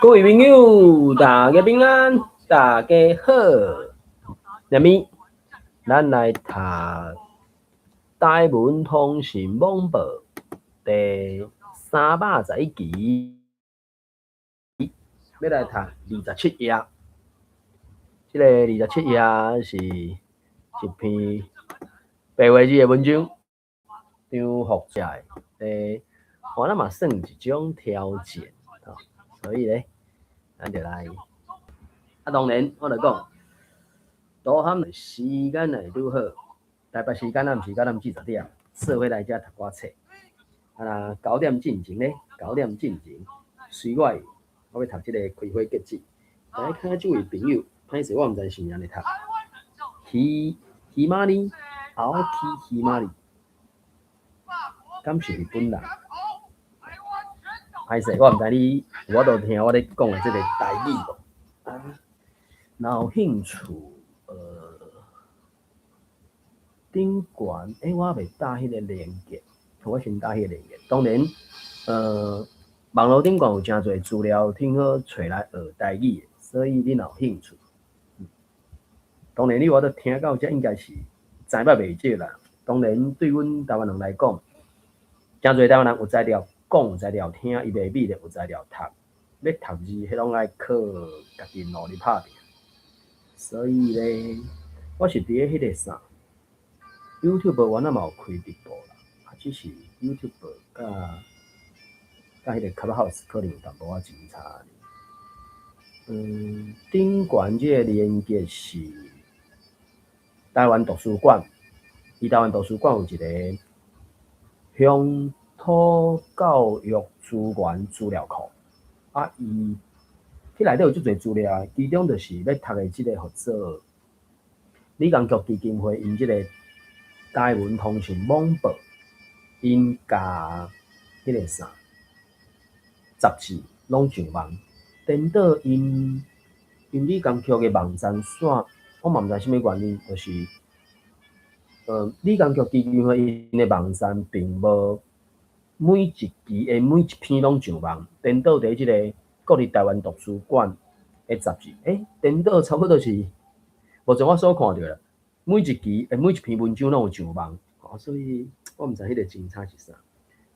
各位朋友，大家平安，大家好。下面咱来读台文通讯网报第311期，要来读27页。这个27页是一篇白话字的文章，张复者的。我那嘛算一种挑战，所以咧，咱就来。当然，我就讲，多含时间来拄好，台北时间毋是到40点，说伙来遮读寡册。9点进前咧，9点进前，随我要读这个开会结集。来看这位朋友，歹势我毋知是安尼读。希玛里，奥基希玛里，敢是日本人？歹势，我毋知你有法度听我咧讲的这个台语无？若有兴趣，顶悬，我未打迄个连结，我先打迄个连结。当然，网络顶悬有真侪资料，挺好找来学台语的，所以你若有兴趣，当然你有法度听到这应该是知捌袂少啦。当然，对阮台湾人来讲，真侪台湾人有材料讲，有材料听，伊袂美咧有材料读。要读字，迄拢爱靠家己努力拍拼。所以咧，我是伫咧迄个啥 YouTube， 我那嘛有开直播啦，只是 YouTube 甲迄个 Clubhouse 可能有淡薄仔前差。顶悬这个连结是台湾图书馆，伊台湾图书馆有一个乡土教育资源资料库，伊迄内底有足侪资料，其中就是要读的即个合作理工局基金会因即个台文通讯网报，因甲迄个啥杂志拢上网，颠倒因理工局的网站线，我嘛毋知啥物原因，就是理工局基金会因的网站并无每一期的每一篇拢上网，颠倒伫即个国立台湾图书馆的杂志，颠倒差不多是无像我所看到啦，每一期每一篇文章拢有上网，所以我毋知迄个前差是啥。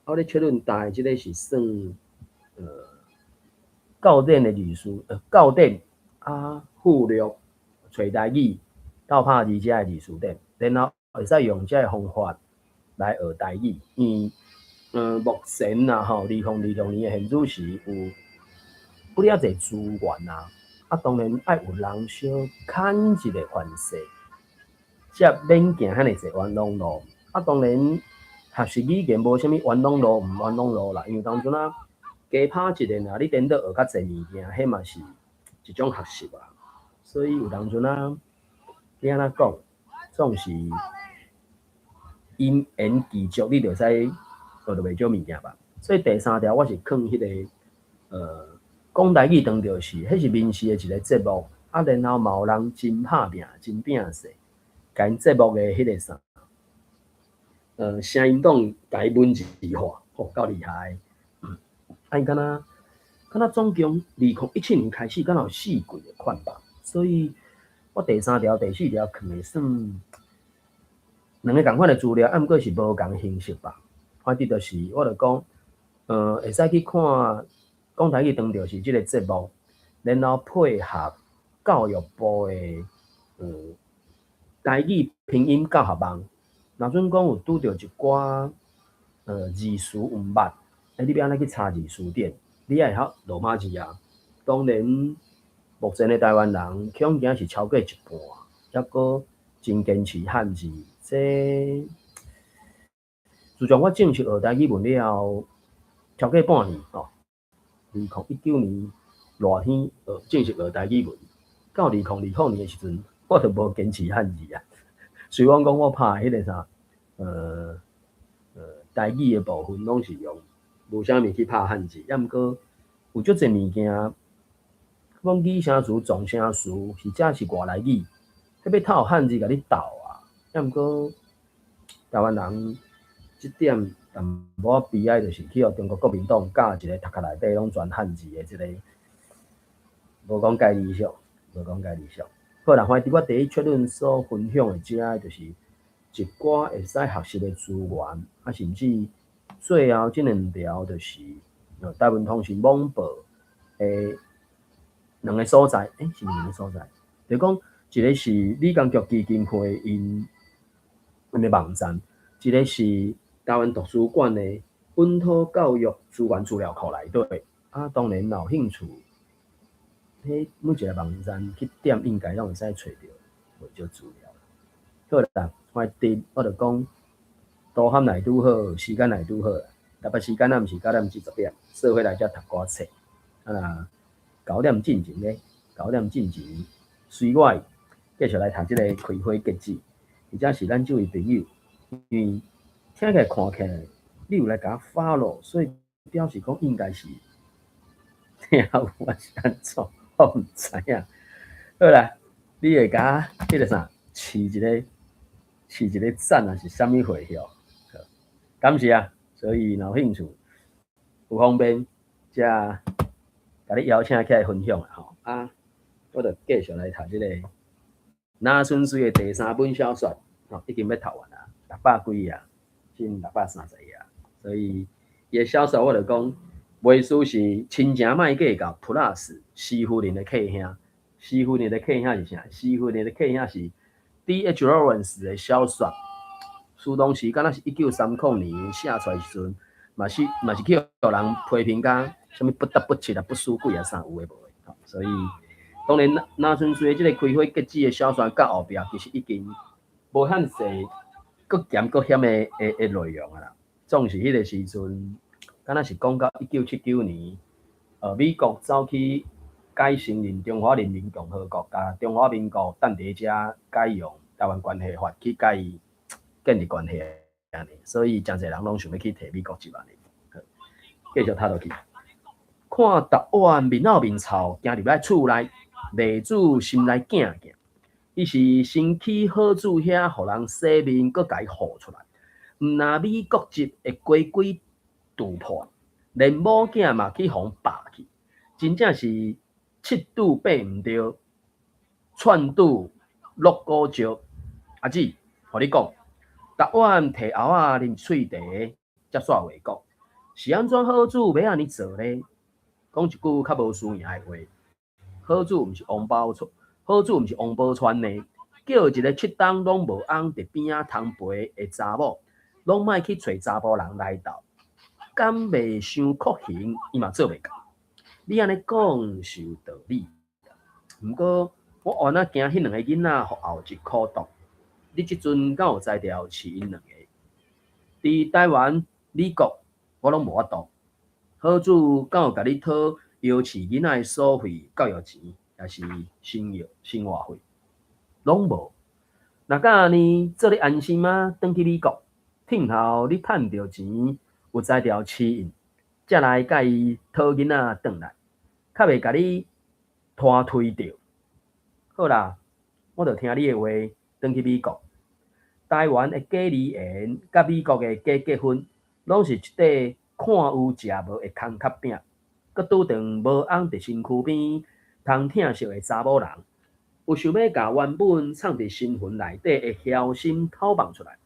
我咧确认大概即个是算教典的字书，教典附录找台语斗拍字遮的字书典，然后会使用遮个方法来学台语。因目前啦2020年的现主时有不了侪资源啦，当然爱有人小牵一个环势，才免行遐尼侪冤枉路。当然学习语言无啥物冤枉路，毋冤枉路啦，因为当阵加拍一个你颠倒学较侪物件，迄嘛是一种学习啊。所以有当阵你安怎讲，总是因缘具足，你就使学到袂少物件吧。所以第3条我是放迄个讲台语当着是，迄是民视的一个节目，然后嘛有人真拍拼、真拼势，甲因节目的迄个啥，声音档甲伊文字化，够厉害。因敢若总共2017年开始，敢若有4季的款吧。所以我第3条、第4条放的算两个共款的资料，毋过是无共形式吧。反正就是我就讲，会使去看讲台语当着是即个节目，然后配合教育部的台语拼音教学网。若准讲有拄着一寡字词有捌，你要安怎去查字词典？你也会晓罗马字啊。当然，目前的台湾人恐惊是超过一半，抑阁真坚持汉字。这自从我正式学台语文了后，超过半年2019年热天正式学台语文，到2020年的时阵，我就无坚持汉字啊。虽然讲我拍迄个啥台语的部分拢是用无啥物去拍汉字，毋过有足侪物件，讲拟声词、状声词是遮是外来语，迄要透汉字甲你斗啊。毋过台湾人即点淡薄仔悲哀，就是去互中国国民党教一个头壳内底拢全汉字的即个，无讲介理想，无讲介理想。好啦，反正我第一确认所分享的遮就是一寡会使学习的资源，啊，甚至最后即两条就是台湾通讯网报诶两个所在，是两个所在，就讲一个是理工局基金会因的网站，一个是台湾图书馆的本土教育资源资料库内底。啊，当然有兴趣，迄每一个网站去点应该拢会使找到无少资料。好啦，反正我就讲，都喊来拄好，时间来拄好啦。台北时间啊，毋是9点至10点，说回来才读寡册。啊，9点进前咧，9点进前，随我继续来读即个开花结籽，而且是咱这位朋友，因为听起来看起来，你有来甲我 follow， 所以表示讲应该是听有我是安怎，我毋知影。好啦，你会甲我迄个啥，试一个赞啊，是啥物回响？感谢啊！所以若有兴趣，有方便，则甲你邀请起来分享啊！吼啊，我著继续来读即个那春水的第3本小说，已经要读完啦，600几啊，近630页啊。所以伊的小说我著讲，袂输是亲情莫计较 Plus 师夫人的客兄。师夫人的客兄是啥？师夫人的客兄是 D.H. Lawrence 的小说。苏东时敢若是1930年写出来时阵，嘛是去互人批评甲什么不得不切啊、不输贵啊啥有诶无诶。所以当然那春水即个开花结籽诶小说到后壁，其实已经无遐济搁咸搁险诶内容啊啦。总是迄个时阵，敢若是讲到1979年，美国走去改承认中华人民共和国，甲中华民国等伫遮改用台湾关系法去甲伊建立关系安尼，所以真侪人拢想要去摕美国籍安尼。继续读落去，看答案面后面臭，行入来厝内，内主心内惊惊。伊是先去好主遐，互人洗面，搁甲伊护出来。毋那美国籍会鬼鬼突破，连某囝嘛去互霸去，真正是七拄八毋对，串拄落骨石。阿姊，互你讲，答案摕后仔啉喙茶，才煞话讲，是安怎好主要安尼做呢？讲一句较无输赢的话，好主毋是王宝钏，好主毋是王宝钏呢？叫一个七档拢无翁伫边仔通陪的查某，拢莫去找查甫人来斗，敢袂伤酷刑，伊嘛做袂到。你安尼讲是有道理，毋过我原仔惊迄两个囡仔互后一苦毒。你即阵敢有才调饲因两个？伫台湾、美国，我拢无法度。好主敢有甲你讨邀饲囡仔的所费、教育钱，也是生活费，拢无。若敢安尼，做你安心啊，转去美国，听候你趁着钱，有才调饲因，才来甲伊讨囡仔转来，较袂甲你拖推着。好啦，我著听你的话，转去美国。台湾的假离缘，甲美国的假结婚，拢是一块看有食无的空壳饼，佮拄着无翁伫身躯边，通疼惜的查某人，有想要甲原本藏伫身魂内底的晓心偷放出来，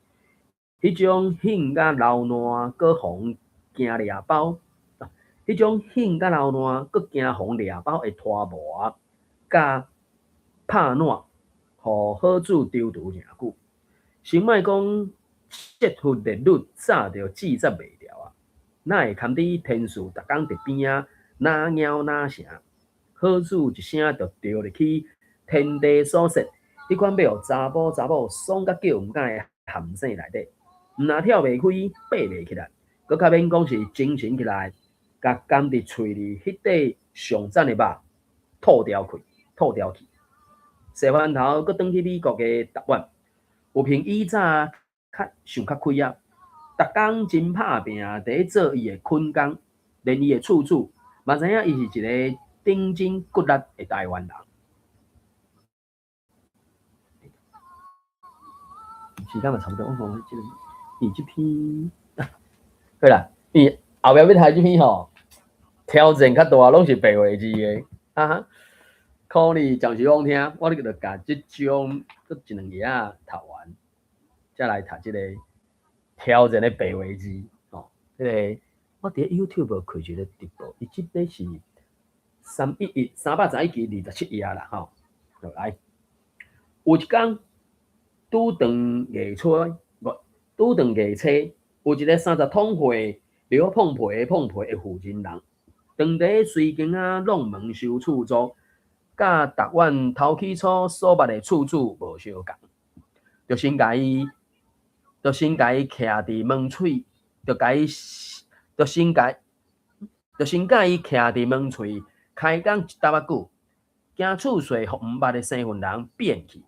迄种兴甲流烂，佮互惊掠包，迄种兴甲流烂，佮惊互掠包的拖磨，甲拍烂，互好主丢除诚久。先莫讲切腹烈律，早就记载袂牢啊！哪会堪伫天使逐工伫边仔哪喵哪声，好主一声就掉入去天地所设。迄款要互查某爽甲叫毋敢的陷阱内底，毋若跳袂开，爬袂起来，佮较免讲是精神起来，甲含伫喙里迄块上赞的肉吐掉去。洗完头，佮转去美国的答案。有凭以早想较开啊，逐工真拍拼，伫做伊的捆工，连伊的厝主嘛知影伊是一个顶真骨力的台湾人。时间嘛差不多，我讲即个，伊即篇对啦，伊后壁要睇这篇吼，挑战较大，拢是白话字的啊。可你暂时讲听，我就甲即种搁一两页啊读完，再来读即个挑战的白话字哦。即个我伫 YouTube 开一个直播，伊即个是311集27页啦吼。来，有一天拄长月初，拄长月初，有一个30桶岁留碰皮的负责人，当地随经啊弄门收厝租，甲逐晚头起初所捌的厝主无相共，就先甲伊徛伫门喙，就先甲伊徛伫门喙开讲一搭仔久，惊厝税互毋捌的生份人变去。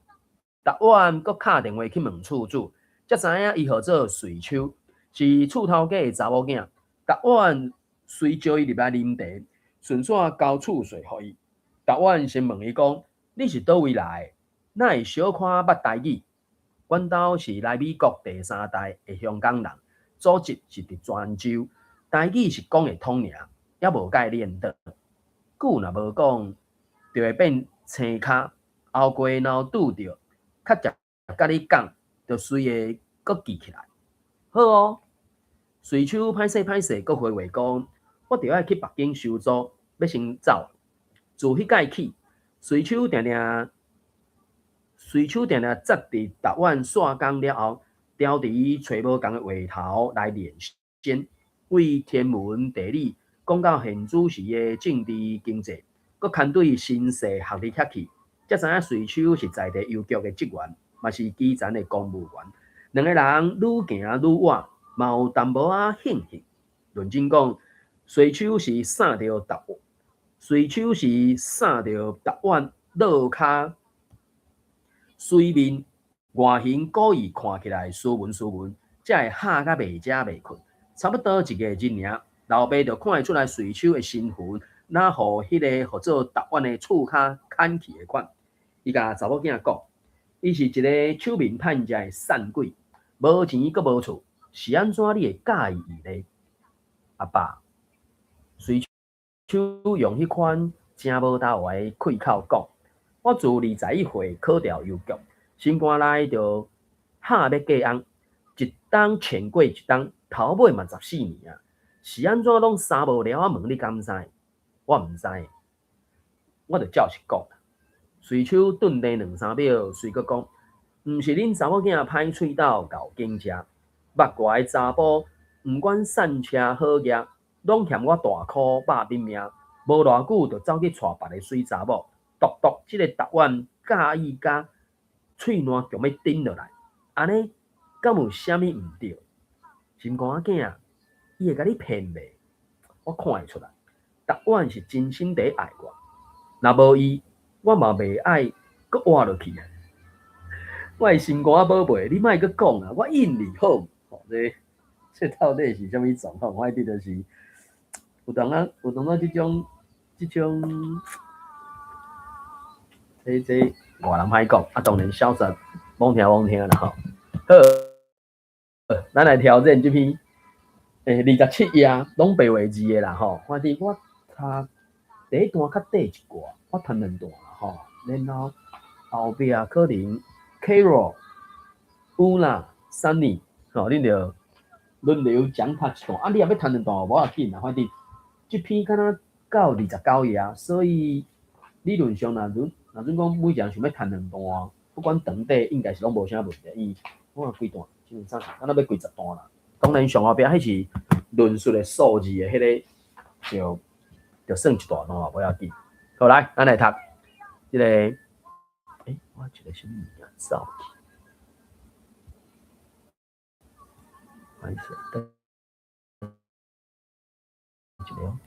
逐晚阁敲电话去问厝主，才知影伊号做瑞秋，是厝头家的查某囝。逐晚随招伊入来啉茶，顺续交厝税互伊。逐晚先问伊讲：你是倒位来的？哪会小可捌台语？阮兜是来美国第3代的香港人，祖籍是伫泉州，台语是讲会通尔，也无甲伊练得。久若无讲，就会变青卡。后过若拄着，较直甲你讲，就随会阁记起来。好哦，随手歹势，阁回话讲，我着爱去北京收租，要先走。自迄届起，随手定定扎伫逐晚煞工了后，调伫找无共的话头来连线，为天文地理讲到现主时的政治经济，阁牵对新式学历遐去，才知影随手是在地邮局的职员，嘛是基层的公务员。两个人愈行愈远，嘛有淡薄仔兴趣。论真讲，随手是散着逐晚落骹水面，外形故意看起来斯文，才会吓甲袂食袂困。差不多1个月尔，老爸就看会出来随手的身份，哪互迄个号做逐晚的厝骹砍去的款。伊甲查某囝讲，伊是一个手面歹食的散鬼，无钱阁无厝，是安怎你会介意伊呢？阿爸，随手用迄款真无大话的开口讲。我自21岁考调邮局，心肝内就吓要过翁，一冬潜过一冬，头尾嘛14年啊，是安怎拢三无聊问你敢知？我毋知，我就照实讲。随手顿地2-3秒，随佫讲，毋是恁查某囝歹喙斗够经食，捌过的查甫，毋管散车好业，拢嫌我大箍肉面命，无偌久就走去娶别个水查某。独即个逐晚介意甲喙烂强要顶落来，安尼敢有啥物毋对？心肝仔囝，伊会甲你骗袂？我看会出来，逐晚是真心地爱我。若无伊，我嘛袂爱阁活落去啊！我的心肝宝贝，你莫阁讲啊！我应你好。这到底是啥物状况？我记得是有当啊即种。这外人歹讲，啊，当然小说罔听啦吼。好，咱来挑战这篇27页拢白话字的啦吼。反正我读第一段较短一寡，我读2段啦吼。然后后壁可能 Carol、Una、Sunny 吼，恁着轮流讲读一段。啊，你也要读2段无要紧啦，反正这篇敢若到29页，所以理论上若准讲每人想要谈2段，不管长短，应该是拢无啥问题。伊我看几段，基本上敢若要几10段啦。当然上后壁迄是论述的数字的迄个，就算一段咯，无要紧。好来，咱来读这个，我一个什么物啊？走去，歹势，一个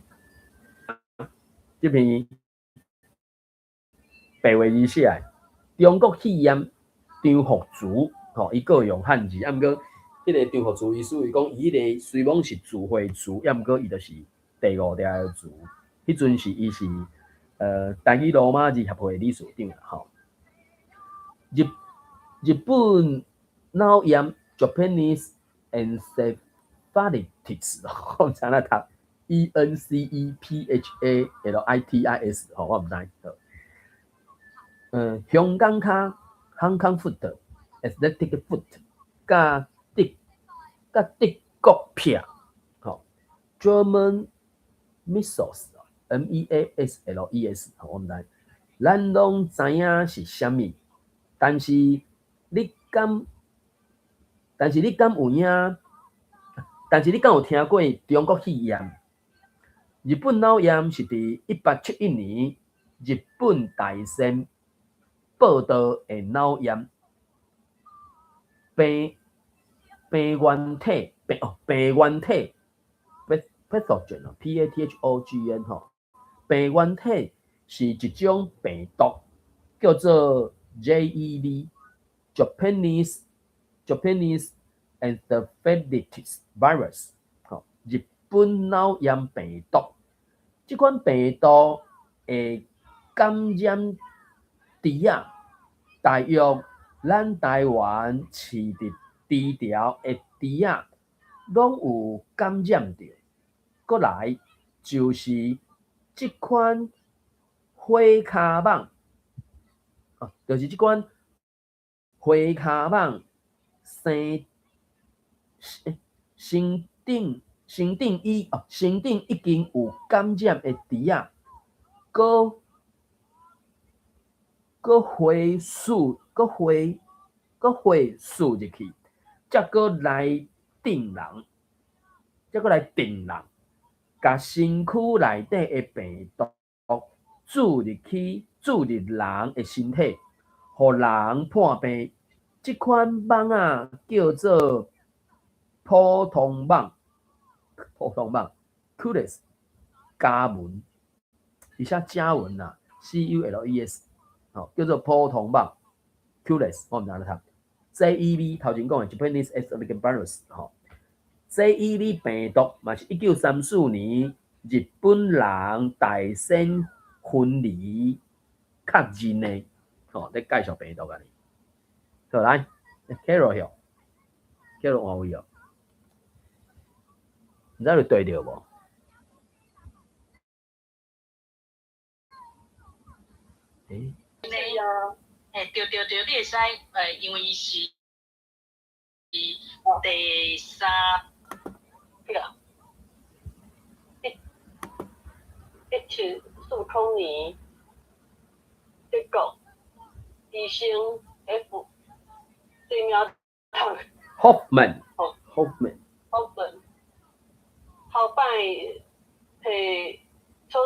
这篇。白话字写的，中国气焰张福珠，吼，伊个用汉字，毋过迄个张福珠意思是讲，伊迄个虽讲是智慧珠，毋过伊就是第5条的珠。迄阵伊是台语罗马字协会理事长啦，吼。日本脑炎 Japanese encephalitis， 我唔知那读 encephalitis，我唔知。香港卡 Hong Kong foot、athletic foot， 加德国片，German measles，measles，我唔知。咱拢知影是啥物，但是你敢有影？但是你敢有听过中国肺炎？日本脑炎是伫1871年日本大仙报道的脑炎，病原体 pathogen， 病原体是一种病毒，叫做 JEV，Japanese encephalitis virus， 日本脑炎病毒。这款病毒会感染猪仔，大约咱台湾饲伫猪条的猪仔拢有感染到。过来就是这款花卡蠓，就是这款花卡蠓身顶已经有感染的猪仔，搁回输入去，才搁来叮人，甲身躯内底的病毒注入人的身体，互人破病。这款蠓啊叫做普通蠓 ，Culex 家蚊，而且家蚊啊 ，CULES， 叫做普通蠓 ，Culex 我唔知你读 ，JEV 头前讲的 Japanese encephalitis virus，JEV 病毒嘛是1934年日本人大仙分离确认的，咧介绍病毒啊。好来 ，Carol 换位哦，唔知你对着无？对啊，对，你会使因为伊是第三1940年德国医生 F 对苗堂 Hoffman 后摆摕出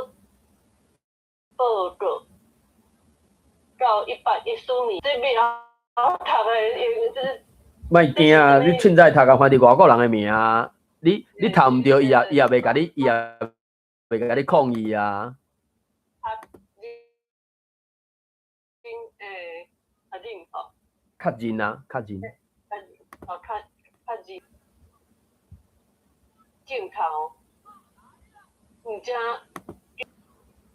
报告。到1814年，这边我读的，莫惊啊！你凊彩读啊，看到外国人的名，你读唔到，伊也袂甲你抗议啊。较认啊，较认。较认。镜头，唔知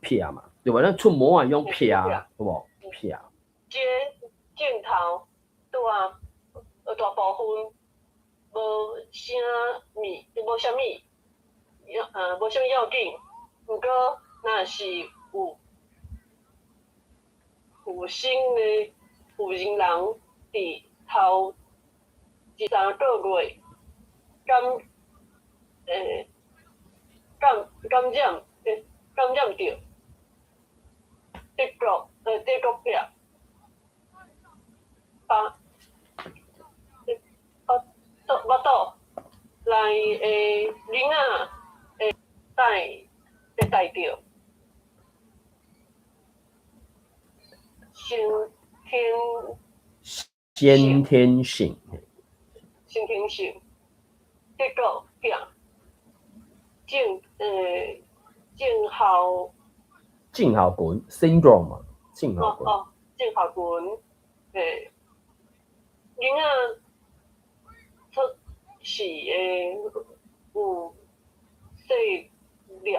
撇嘛，对吧？咱出门啊用撇，好无？撇。这镜头大部分无啥物要紧，不过若是有新的有人伫头2-3个月感染到德国病，巴肚内的囡仔会带着先天性德国病，症候群 syndrome 嘛，症候群，囡仔出世有细粒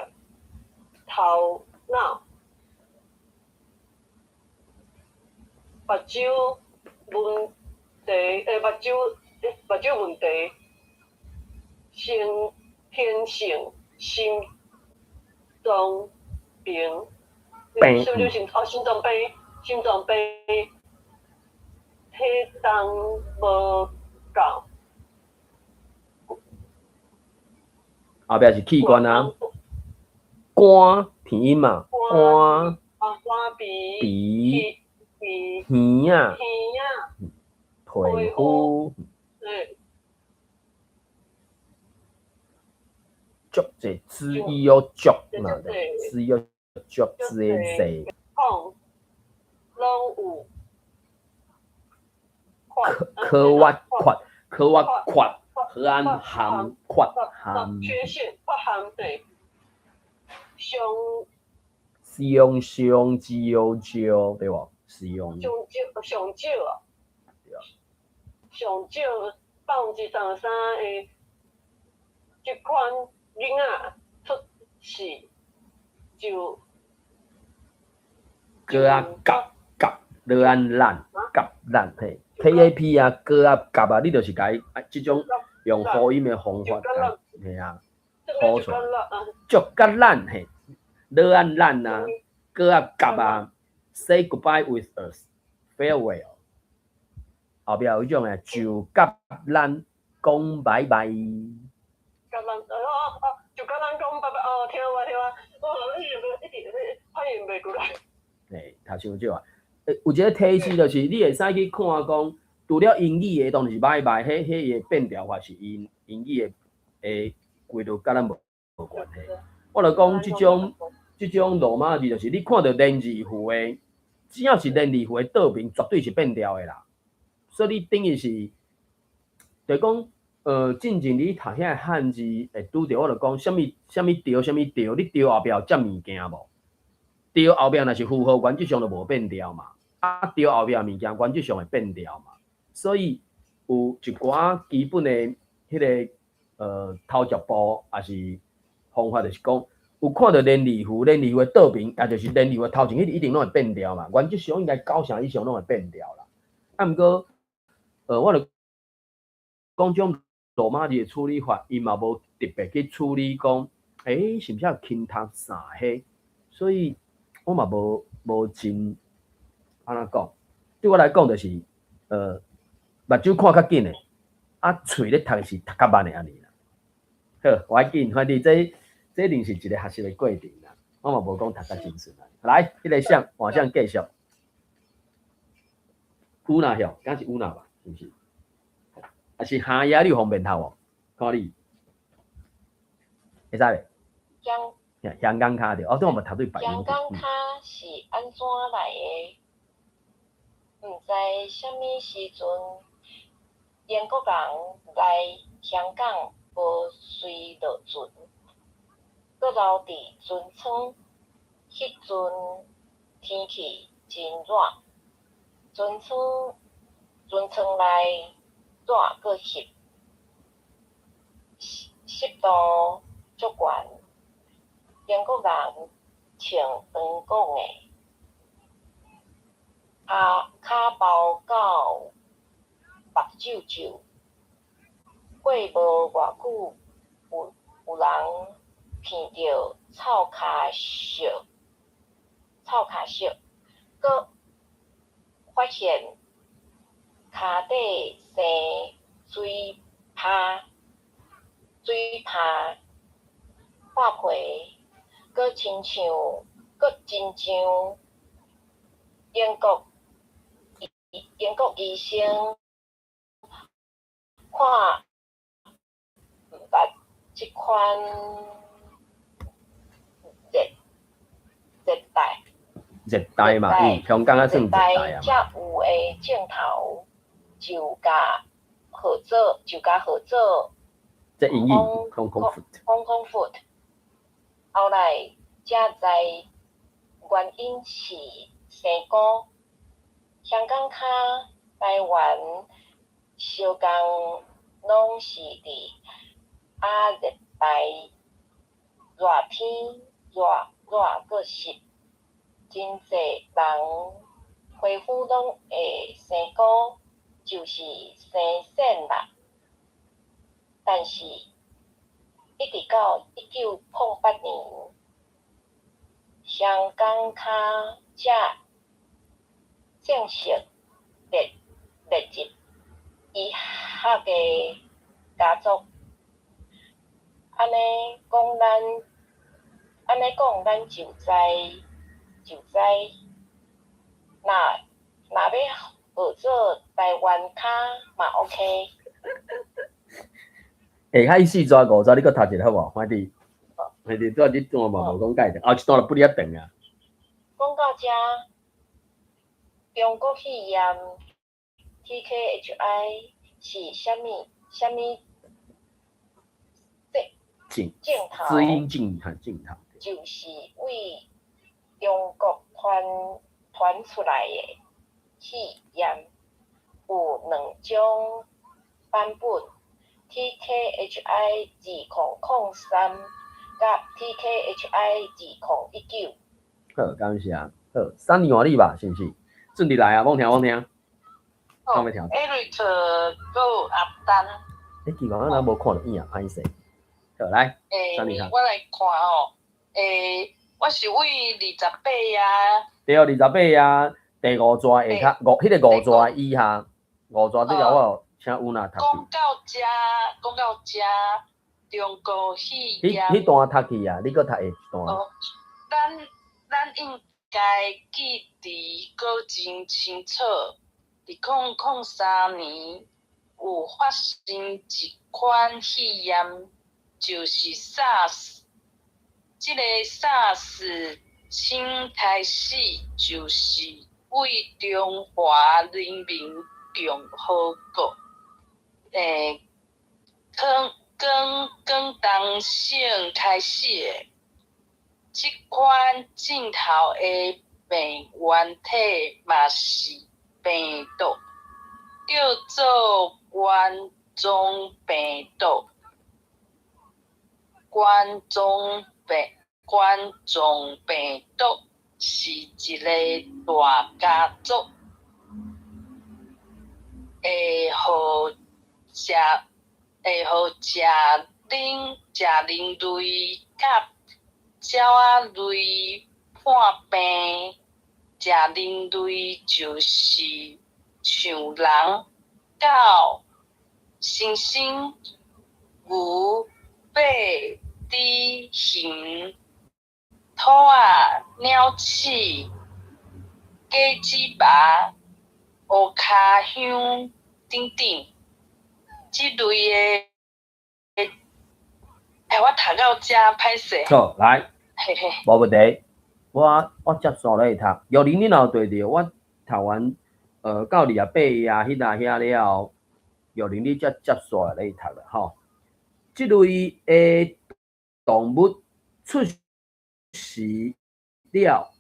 头脑，目睭问题，天性心脏病，病是不是心脏病？心脏病体重无够，后壁是器官啊，肝鼻音嘛，肝鼻耳啊，皮肤，足济滋意有足嘛，滋有足滋的济，拢有。科挖缺，河岸含缺含缺陷缺陷对，上上对无？上少啊，上少3%的即款囡仔出世就个啊夹落安烂嘿 ，KAP 啊个啊夹啊，你就是甲伊即种用辅音的方法甲嘿啊，好出来，足甲烂嘿，落安烂啊，个啊夹啊 ，Say goodbye with us, farewell。后壁有迄种诶，就甲咱讲拜拜。甲咱就甲咱讲拜拜听啊，一直反应袂过来。读伤少啊！有一个提示就是，你会使去看讲，除了英语的当然是拜拜，迄伊的变调法是英语的规律，甲咱无关系。我著讲即种罗马字，就是你看到连字符的，只要是连字符的倒面，绝对是变调的啦。所以你等于是，就讲进前你读遐汉字会拄着，我著讲什么调，你调后壁有接物件无？调后壁若是符合原则上就无变调嘛，调后壁物件原则上会变调嘛。所以有一寡基本的迄个头脚步，也是方法，就是讲有看到连字符的倒面，也就是连字符的头前，迄一定拢会变调嘛。原则上应该90%以上拢会变调啦。毋过我著讲种罗马字的处理法，伊嘛无特别去处理讲，是毋是有轻读啥迄，所以我嘛无真安怎讲。对我来讲，就是目睭看较紧的，喙咧读是读较慢的安尼啦。好，我紧，反正这一定是一个学习的过程啦。我嘛无讲读较真顺啊。来，迄个相换相继续。乌那晓，敢是乌那吧？是毋是？还是下夜你有方便读无？看你，会使袂？香港卡着，对我嘛读对白音。香港卡是安怎来的？毋知啥物时阵，英国人来香港无随落船，搁留伫船舱。迄阵天气真热，船舱内热搁湿，湿度足悬。英国人穿长裤的，骹包到目睭睭。过无偌久，有人闻到臭脚烧，搁发现骹底生水泡，破皮。搁真像英国医生看毋捌即款热带嘛，香港啊算热带啊嘛。才有诶镜头就甲合作。这英语 Hong Kong food。后来才知原因是生菇。香港卡台湾小工拢是伫热带热天热搁湿，真济人皮肤拢会生菇，就是生癬啦。但是到1908年，香港卡才正式列入医学的家族。安尼讲，咱就知，若要学做台湾卡嘛 OK。下迄4抓5抓，你搁读一下好无？反正，拄你段嘛无讲解的，后一段就不哩啊长啊。讲到遮，中国肺炎 TKHI 是啥物镜头？知音镜头。就是为中国传出来的肺炎，有2种版本 ：TKHI 2003甲 TKHI 2019。好，感谢。好，3年换你吧，是毋是？准你来啊，罔听。哦 ，Eric 有阿丹。奇怪，咱无看到影啊，歹势。好，来，3年我来看哦。我是为28啊。对，28啊，第5抓下骹迄个5抓以下，5抓这个我请有哪读。讲到遮，中国肺炎。迄段读去啊，你搁读下一段。哦，咱应该记得搁真清楚。2003年有发生一款肺炎，就是 SARS。这个 SARS 刚开始就是为中华人民共和国广东省开始的。这款镜头的病原体嘛是病毒，叫做冠状病毒。冠状病毒是一个大家族，会互食人类甲鸟仔类患病。食人类就是像人、狗、猩猩、牛、马、猪、熊、兔仔、鸟鼠、鸡子肉、乌骹香等等，即类的。我读到遮歹势。好，来，嘿嘿，无问题。我接续咧读，60你若对着，我读完到28啊，遐了后，60你才接续咧读啦吼。即类的动物出世了，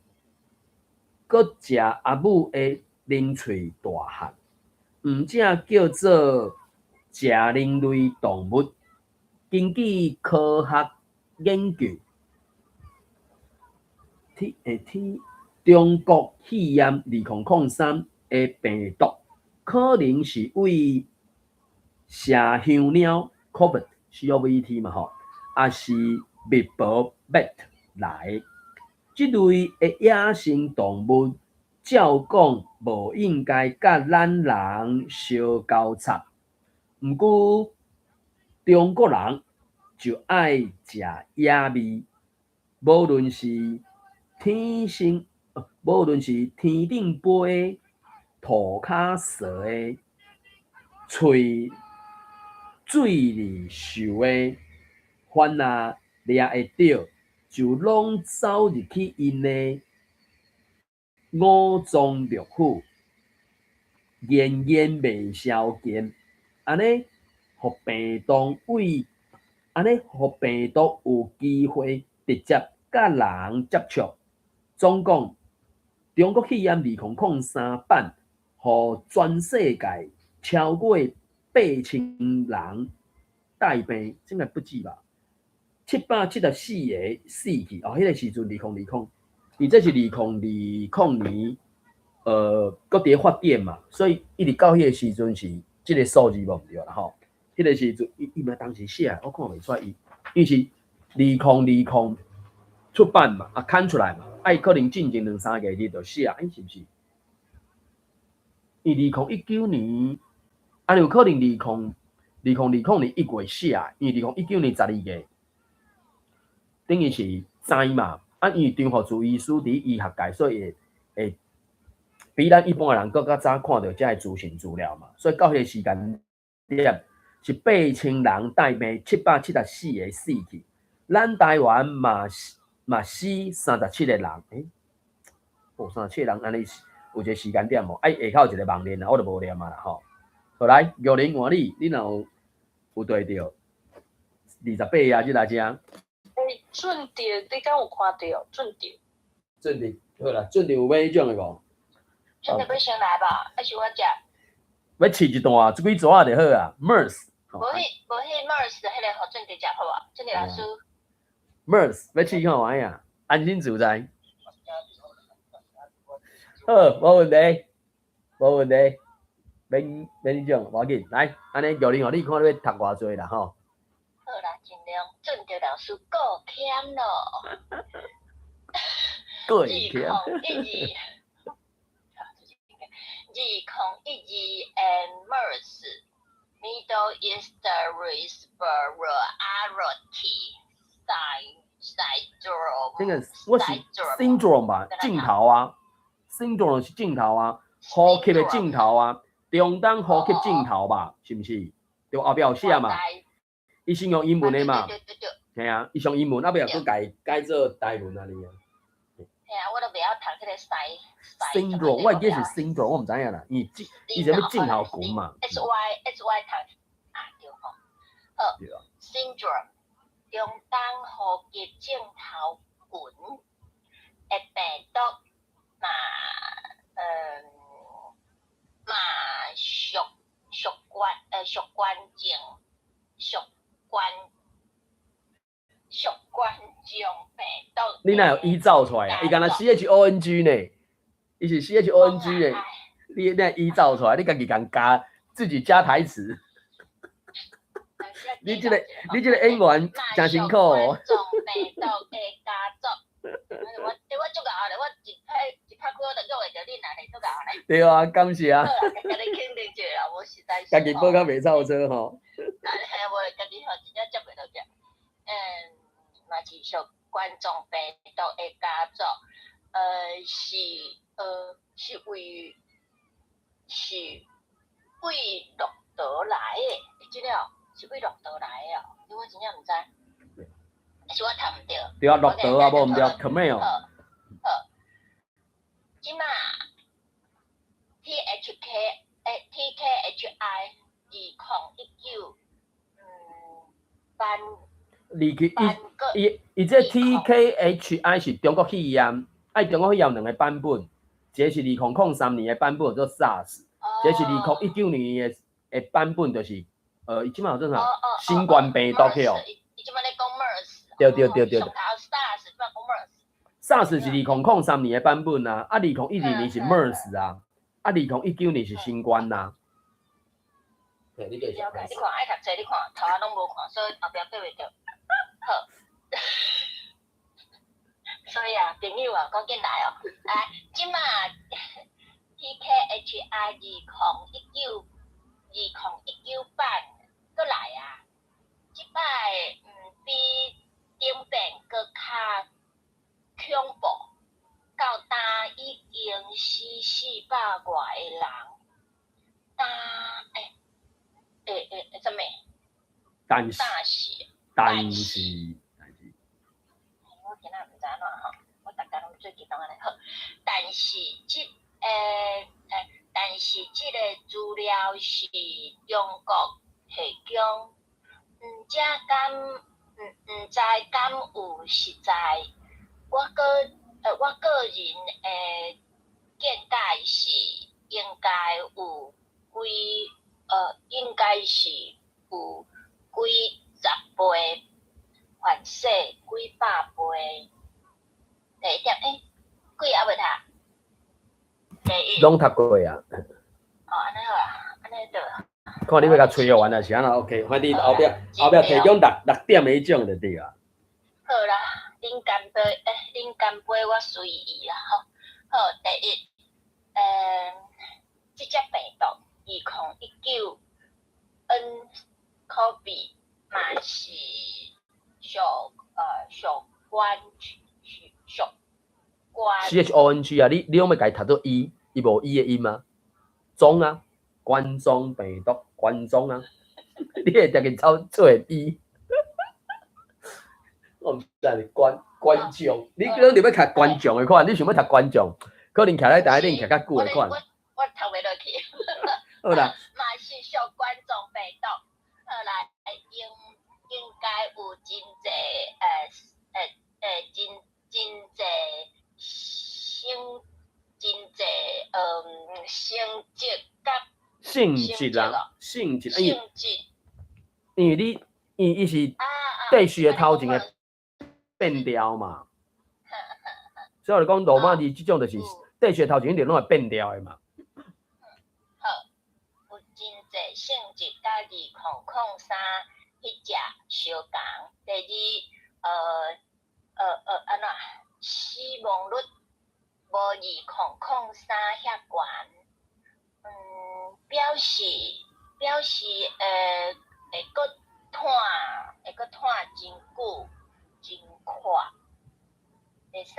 搁食阿母的零喙大汉，毋正叫做食人类动物。根据科学研究，中国肺炎2003的病毒，可能是为麝香猫 COVID 嘛吼，也是蜜蜂 bat 来。即类的野生动物，照讲无应该甲咱人相交叉，毋过中国人就爱食野味，无论是天顶飞的、涂骹蛇的、喙水里游的，凡掠会到，就拢走入去因的五脏六腑，奄奄未消减，安尼，互病毒有机会直接甲人接触。总讲，中国肺炎2003版，互全世界超过8000人带病，应该不止吧？774个死去。迄个时阵2020，伊这是2020年，搁伫发展嘛，所以一直到迄个时阵是这个数字无毋对啦吼。迄个时阵伊嘛当时写，我看袂出来伊，因为是2020出版嘛，刊出来嘛，可能进前2-3个日就写，是不是？因2019年，有可能2020年1月写，因为2019年12月，等于是知嘛。因为张福柱医师伫医学界，所以会比咱一般人更较早看到这资讯资料嘛。所以到迄个时间点，是8000人带病774个死去，咱台湾嘛死37个人。37个人安尼有一个时间点无？下口有一个盲念啦，我就无念啊啦吼。好来，玉林换你若有对着28啊，即大只。准点，你敢有看到？准点，好啦，准点有买迄种的无？准点要先来吧，还是我食？要试一段，一几组啊就好啊。MERS， 无迄 MERS 的迄个，互准点食好啊。准点老师。MERS 要试看玩啊，安心自在。好，无问题，免迄种，无要紧。来，安尼玉林互你看你要读偌济啦吼。好啦，尽量准点老师够欠咯。够会欠。2012 and MERS Middle East Respiratory Syndrome。这个我是 syndrome 吧，镜头啊 ，syndrome 是镜头啊，呼吸的镜头啊，中等呼吸镜头吧，是不是？对，后壁有写嘛，伊先用英文的嘛，系啊，伊上英文，后壁佫改做台文安尼啊。系啊，我都袂晓读迄个syndrome， 我记是 syndrome， 我唔知影啦，伊什么镜头群嘛。SY 读啊对吼，好 syndrome 中等呼吸镜头群的病毒血管症病毒。你哪有依照出来啊？伊敢若 CHONG 呢？伊是 CHONG 呢？你那依照出来，你家己敢加自己加台词。你这个演员真辛苦哦。病毒的家族，我足够咧，我一拍开我就约会着你，哪里足够咧？对啊，感谢啊。甲你肯定者啦，我实在是。家己报较袂操车吼。我家己吼真正接袂到着。嘛是血管症病毒的家族，是为洛德来的，会知了？是为洛德来的哦，因为我真正毋知，是我读毋着。对啊，洛德啊，无毋对 ，Camel。好，即马 TKHI 2019，班。伊这 TKHI 是中国肺炎，中国肺炎2个版本，一个是2003年的版本叫 SARS， 一个是2019年的版本，就是伊即马有做啥？新冠病毒去哦。伊即马咧讲 MERS。对。SARS 是2003年的版本啊，2012年是 MERS 啊，2019年是新冠啊。你看爱读册，你看头仔拢无看，所以后壁对袂着。好，所以啊，朋友啊，赶紧来哦！来，即马 TKHI 2019版搁来啊！即摆比顶遍搁较恐怖，到呾已经400外个人，什么？但是，我今仔毋知安怎吼，我逐家拢最近拢安尼好。但是即个资料是中国提供，毋知敢有实在。我个人见解是应该有应该是有几十倍。反射几百倍，第一点，几也未读，拢读过啊。安尼好啦，安尼对。看你要甲吹完啊，是安那 OK，反正后壁提供6点的迄种就对啊。好啦，恁干杯我随意啦吼。好，第一，即只病毒2019 nCoV 嘛是属关CHONG 啊，你有冇甲伊读做伊无伊的音吗？中啊，冠状病毒，冠状啊，你会逐个走做伊。我毋知你冠状，你可能要读冠状的款，你想要读冠状，可能徛咧台顶徛较久的款。我读袂落去。好啦，嘛是属冠状病毒，好啦，应该有真济性质甲性质，性质，因为伊是地序的头前的变调嘛，所以我讲罗马字即种就是地序的头前一定拢会变调的嘛。有真济性质甲2003迄只相共。第二，安怎死亡率无2003遐悬。表示会搁拖真久真快。第三，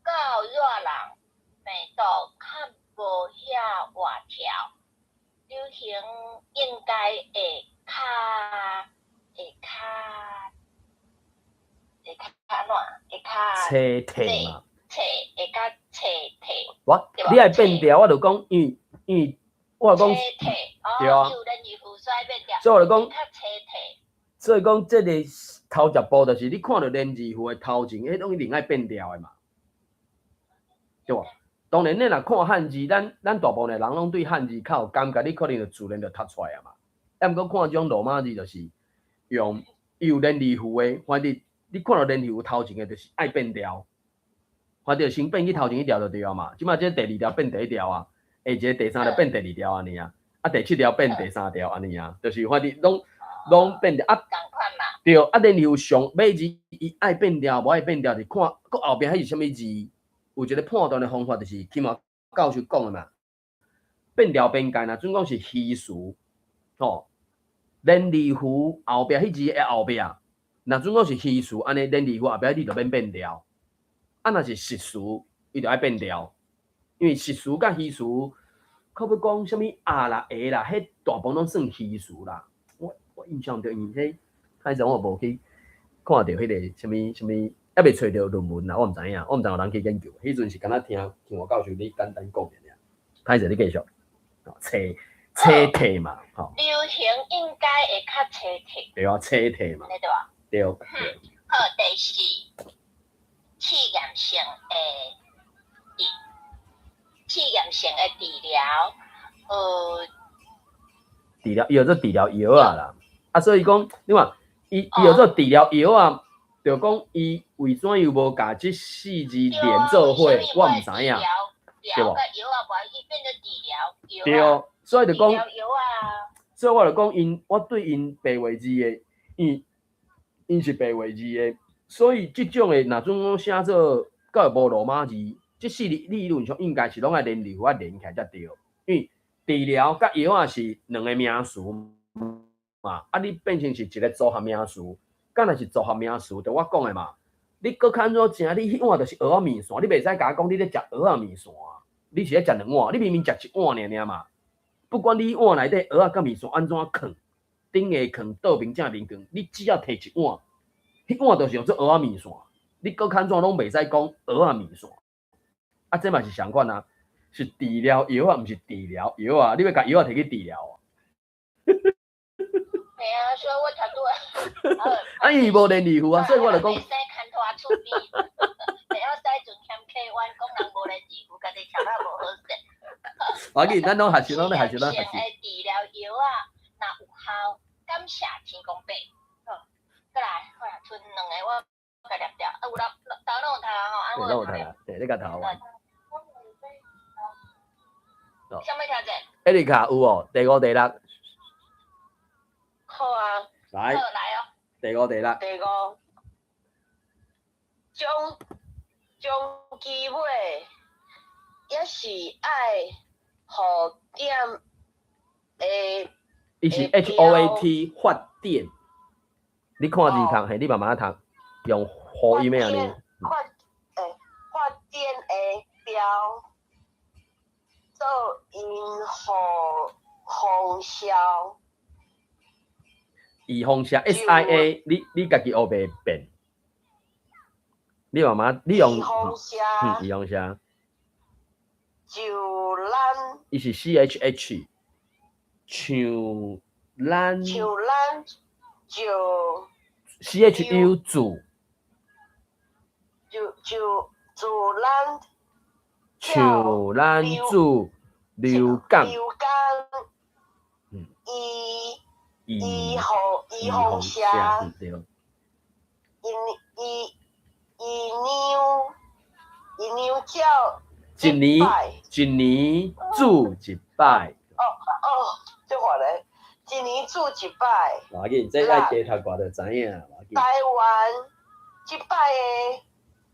较热人病毒较无遐活跳，流行应该会较安怎？会较切体嘛，会较切体。你爱变调，我就讲，因为我讲，对啊，所以我就讲，所以讲这个头10步就是你看到连字符的头前，迄拢一定爱变调的嘛，对吧？当然，你若看汉字，咱大部分的人拢对汉字较有感觉，你可能就自然就读出来啊嘛。啊，毋过看种罗马字就是用有连字符的，反正你看到连字符头前的，就是爱变调。反正先变去头前1条就对啊嘛，即马这第2条变第1条啊，下一个第3条变第2条安尼啊，啊第7条变第3条安尼啊，就是反正拢变调啊。对，啊连字上尾字伊爱变调，无爱变调，是看佮后壁迄是啥物字，有一个判断的方法，就是起码教授讲的嘛，变调变解若准讲是虚词，吼，连字符后壁迄字的后壁，若准讲是虚词，安尼连字符后壁你就免变调。啊，若是实词，伊就爱变调，因为实词甲虚词，可要讲啥物啊啦、下啦，迄大部分拢算虚词啦。我印象着，因为迄迄阵我无去看着迄个啥物，还未找着论文啦，我毋知影，我毋知有人去研究。迄阵是敢若听我教授你简单讲尔。歹势，你继续，切体嘛，吼。流行应该会较切体。对啊，切体嘛。对吧？对。好，第4。试验性的治疗，治疗伊有做治疗药啊啦，啊所以讲，你看伊有做治疗药啊，就讲伊为怎又无甲即4字连做伙，我毋知影，对无？对，所以就讲，所以我就讲我对因白话字的，因是白话字的。所以即种的，若准讲写做甲无罗马字，即4理论上应该是拢爱连字符连起来才对。因为治疗甲药啊是2个名词嘛，啊你变成是一个组合名词，敢若是组合名词，就我讲的嘛。你搁看怎食？你迄碗就是蚵仔面线，你袂使甲我讲你咧食蚵仔面线啊，你是咧食2碗，你明明食1碗尔嘛。不管你碗内底蚵仔甲面线安怎放，顶下放倒边正面放，你只要摕1碗。迄碗就是用做蚵仔面线，你搁看怎拢袂使讲蚵仔面线，啊，这嘛是相款啊，是治疗药啊，毋是治疗药啊，你要甲药啊摕去治疗啊。系啊，所以我读对。啊，伊无连字符啊，所以我就讲。袂使牵拖厝边，袂晓使存欠客冤，讲人无连字符，家己听啊无好势。我记咱拢学习，咱咧学习，咱学习。治疗药啊，若有效，感谢天公伯。再来，好啦，剩2个我甲念掉。啊，有人拢有读啊吼，啊我有读。对，你甲读完。啥物条件？艾丽卡有哦，第5、第6。好啊。来。好来哦。第五、第六。第五，将机尾也是爱互点诶。伊是 HOAT 发电。你看字读，嘿，你慢慢读，用发音的啊念。发电的标做因风消。以风消 SIA， 你家己学袂变。你慢慢，你用以风消。以风消。就咱。伊是 CHH， 像咱就。CHU 主。就咱。像咱主流感。以风消。对。一年照一年煮一摆。这话咧，一年煮一摆。无要紧，这爱加读寡就知影。台湾这摆的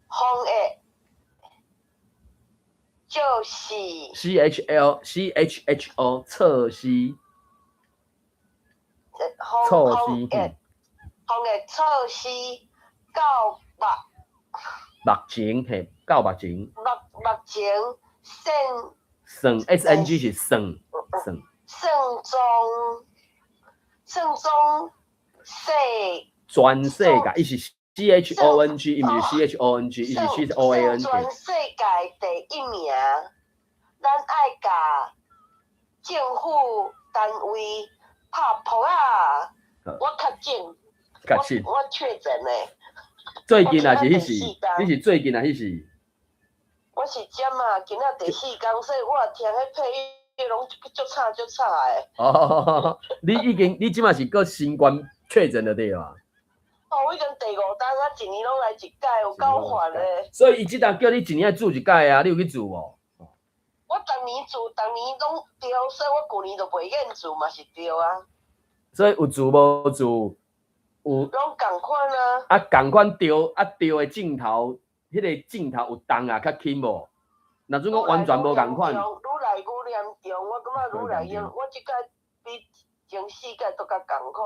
风液就是CHO 测吸。风液测吸到目前嘿，到目前。目前算 SNG 是算。算中全世界，伊是 CHONG， 伊毋是 CHONG， 伊是 CHOANG。全世界第一名，咱爱甲政府单位拍扑啊！我确诊，我确诊诶。最近也是迄时，你是最近啊？迄时。我是尖啊，今仔第4天，所以我听迄配乐拢足差诶。哦，你即马是个新冠确诊的对伐？我已经第5单啊，一年拢来一届，有够烦诶。所以伊即搭叫你一年爱住一届啊，你有去住无？我逐年住，逐年拢对，所以我旧年就袂瘾住嘛是对啊。所以有住无住？有。拢共款啊。啊，共款着的镜头。迄个镜头有重啊，较轻无？若阵讲完全无共款。愈来愈严重，我感觉愈来越，我即届比前4届都较艰苦。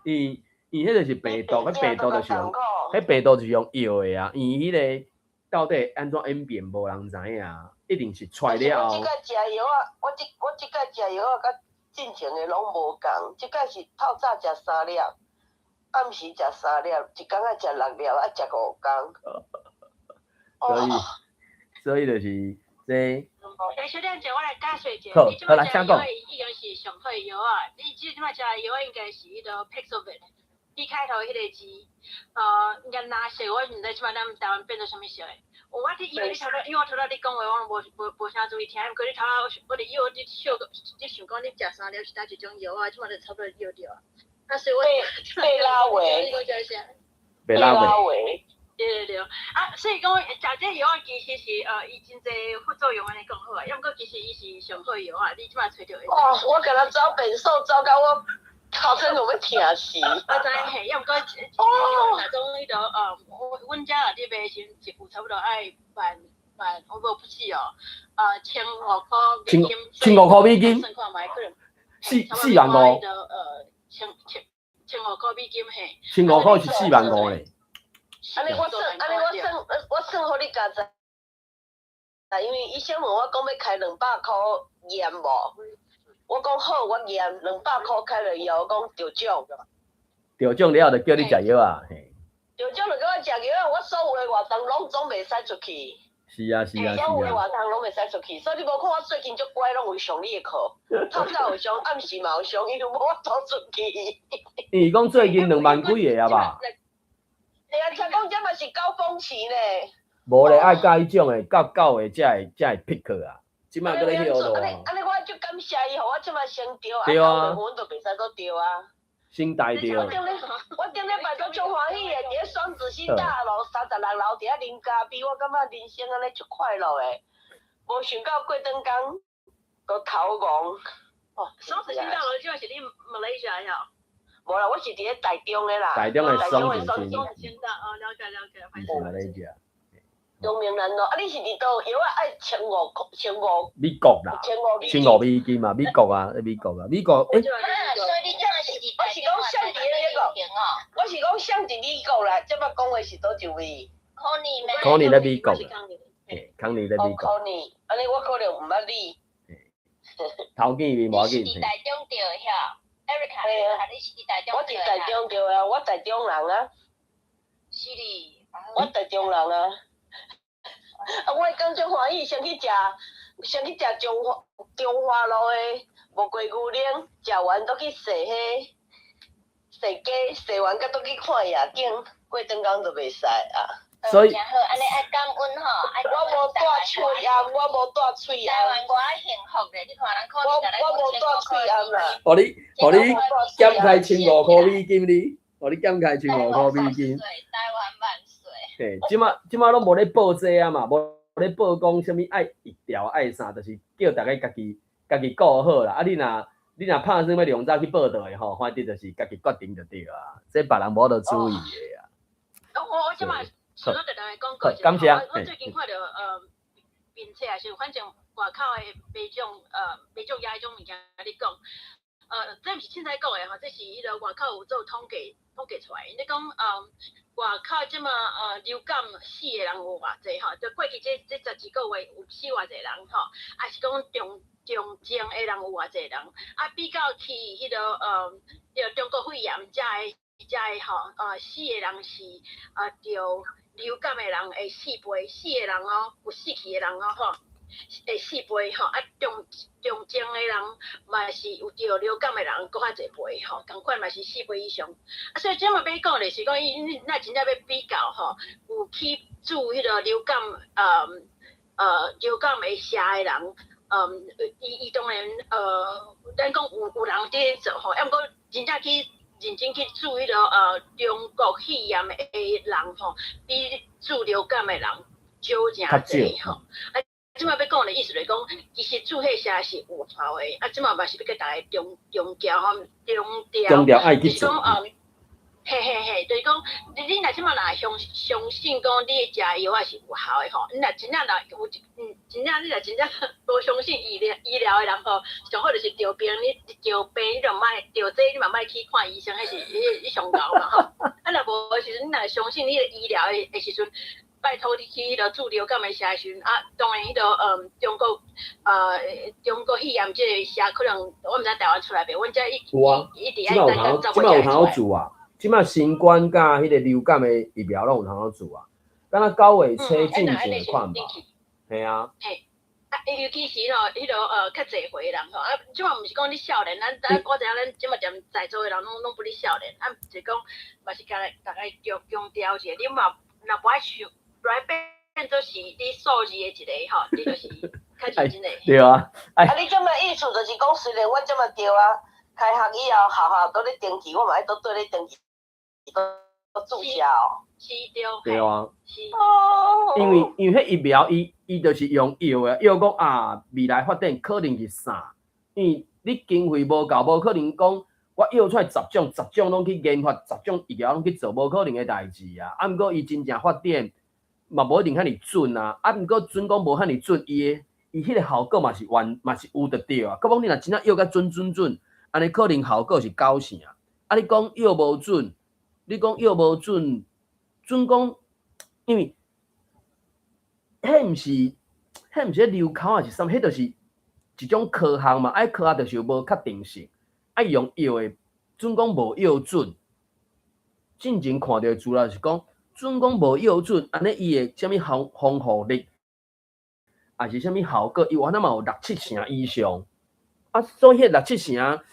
伊迄个是病毒，迄病毒就是用，迄病毒就是用药的啊。伊迄个到底安怎演变，无人知影，一定是出了后。我即届食药啊，我即届食药啊，甲进前的拢无共。即届是透早食3粒。暗时食3粒，一工仔食6粒，啊食5工。所以就是这。小亮姐，我来解说者。好，你即摆食药已经是上好药啊！你即摆食药应该是迄个 Paxlovid，P 开头迄个字，应该哪写？我毋知即摆咱台湾变做啥物写的。我因为我头仔你讲话，我无啥注意听，毋过你头仔我的药你想讲你食3粒是哪一种药啊？即摆就差不多药着啊。啊，所以我贝拉维。贝拉维。对。啊，所以讲食这药啊，其实是伊真侪副作用安尼讲好啊，要毋过其实伊是上好药啊，你即摆找着会。我甲他找变数，找到我头先就要疼死。我知嘿，要毋过那种迄个阮遮内底卖时一副差不多爱万，我无不是哦，1500块美金。1500块美金。算看卖可能4万5。1500块美金嘿。1500块是4万5嘞。安尼我算互你家知，因为医生问我讲要开200块验无，我讲好，我验200块开了以后，讲着奖。着奖了后就叫你食药啊，嘿。着奖就叫我食药啊，我所有的活动拢总袂使出去。是啊。所有的活动拢袂使出去，所以你无看我最近足乖，拢有上你的课，透早有上，暗时嘛有上，因为无法度出去。伊讲最近2万几个啊吧？哎呀，听讲这嘛是高峰期呢。无咧，爱甲迄种的，到9月才会 pick 啊。即摆搁咧迄落啊。安尼我就感谢伊，互我即摆先着，对啊。阮就袂使搁着啊。先大着。我顶礼拜都足欢喜的，伫咧双子星大楼36楼伫遐啉咖啡，我感觉人生安尼足快乐的。无想到过灯工，都头戆。双子星大楼即摆是你马来西亚呀？无啦，我是伫咧台中的啦。台中的双的子星，先到了解，你是哪里只？中明南路，啊，你是伫倒？药啊爱1500，美国啦， 1500美金嘛，美国啊，美国啊，美国诶，所以你这样是我是讲像伫咧个，我是讲像伫美国啦，即摆讲的是倒一位？可尼咩？可尼咧美国，康尼，嘿，康尼咧美哦，国，可尼，安尼我可能毋捌你。头见面无要紧，你是伫台中着遐 ，Erica，你是伫台中我伫台中着啊，我台中人啊，是哩。我台中人啊。啊，我感觉欢喜，先去食中华路的无龟牛奶，食完倒去洗迄洗鸡，洗完甲倒去看夜景，过灯光就袂使啊。所以真好，安尼爱感恩吼，爱我无带喙暗，我无带喙暗，台湾我幸福咧，你看人可能我无带喙暗啦。互你减开1500美金哩，互你减开1500美金。台湾万岁！嘿，即马拢无咧报这啊嘛，无咧报讲啥物爱一条爱啥，就是叫大家家己顾好啦。啊，你若拍算要两早去报道的吼，反正就是家己决定就对啊，这别人无得注意的啊。我即马想要跟大家讲过一下，感谢。我最近看到评测也是，反正外口的每种遐种物件，你讲，这毋是凊彩讲的吼，这是迄个外口有做统计出来。你讲外口即马流感死的人有偌济吼？就过去这12个月有死偌济人吼，还是讲重症的人有偌济人？啊，比较起迄个中国肺炎遮的吼死的人是着流感的人会4倍，死的人哦，有死去的人哦吼，会4倍吼，啊重症的人嘛是有着流感的人搁较侪倍吼，同款嘛是4倍以上。啊，所以即嘛要讲的是讲，那真正要比较吼，有去治迄个流感流感会死的人，伊当然咱讲有人伫咧做吼，要毋过真正去认真去治迄个中国肺炎的人吼，比治流感的人少诚济吼。啊，即摆要讲的意思就是讲，其实治迄些是有效的。啊，即摆嘛是要甲大家强调吼，强调爱去做。嘿，就是讲，你若即摆若相信讲你食药啊是有效的吼，你若真正若有真正你若真正无相信医疗的人吼，上好就是着病你就莫着这你嘛莫去看医生，迄是你上高嘛吼。啊，若无的时阵，你若相信你的医疗的时阵，拜托你去迄个治流感的社群啊，当然迄个中国肺炎这个社可能我毋知台湾出来袂，阮遮一直爱大家照顾起来出来。即马新冠甲迄个流感的疫苗拢有通好做啊，敢若9月初进前款吧，系啊。尤其是咯，迄个较侪岁人吼，啊，即马毋是讲你少年，咱我知影咱即马踮在座的人拢不哩少年，啊，就是讲嘛是甲大家强调者，你嘛若不爱想，不爱变做是你数字的一个吼，你就是较认真的。对啊。啊，你即马意思就是讲，虽然我即马对啊，开学以后学倒咧登记，我嘛爱倒咧登记。注射哦，是对。对啊，是。因为迄疫苗伊就是用药的，药讲啊未来发展可能是啥？因为你经费无够，无可能讲我药出来10种拢去研发，10种疫苗拢去做，无可能的代志啊。啊，毋过伊真正发展嘛无一定遐尼准啊。啊，毋过准讲无遐尼准，伊迄个效果嘛是有得着啊。佮讲你若真正药甲准，安尼可能效果是90%。啊，你讲药无准。你讲药无准讲，因为迄毋是流口啊，是啥？迄就是一种科学嘛，科学就是无确定性，用药的准讲无药准。进前看到的资料是讲，准讲无药准，安尼伊的啥物防护力，还是啥物效果，伊原来嘛有6-7成以上。啊，所以迄6-7成，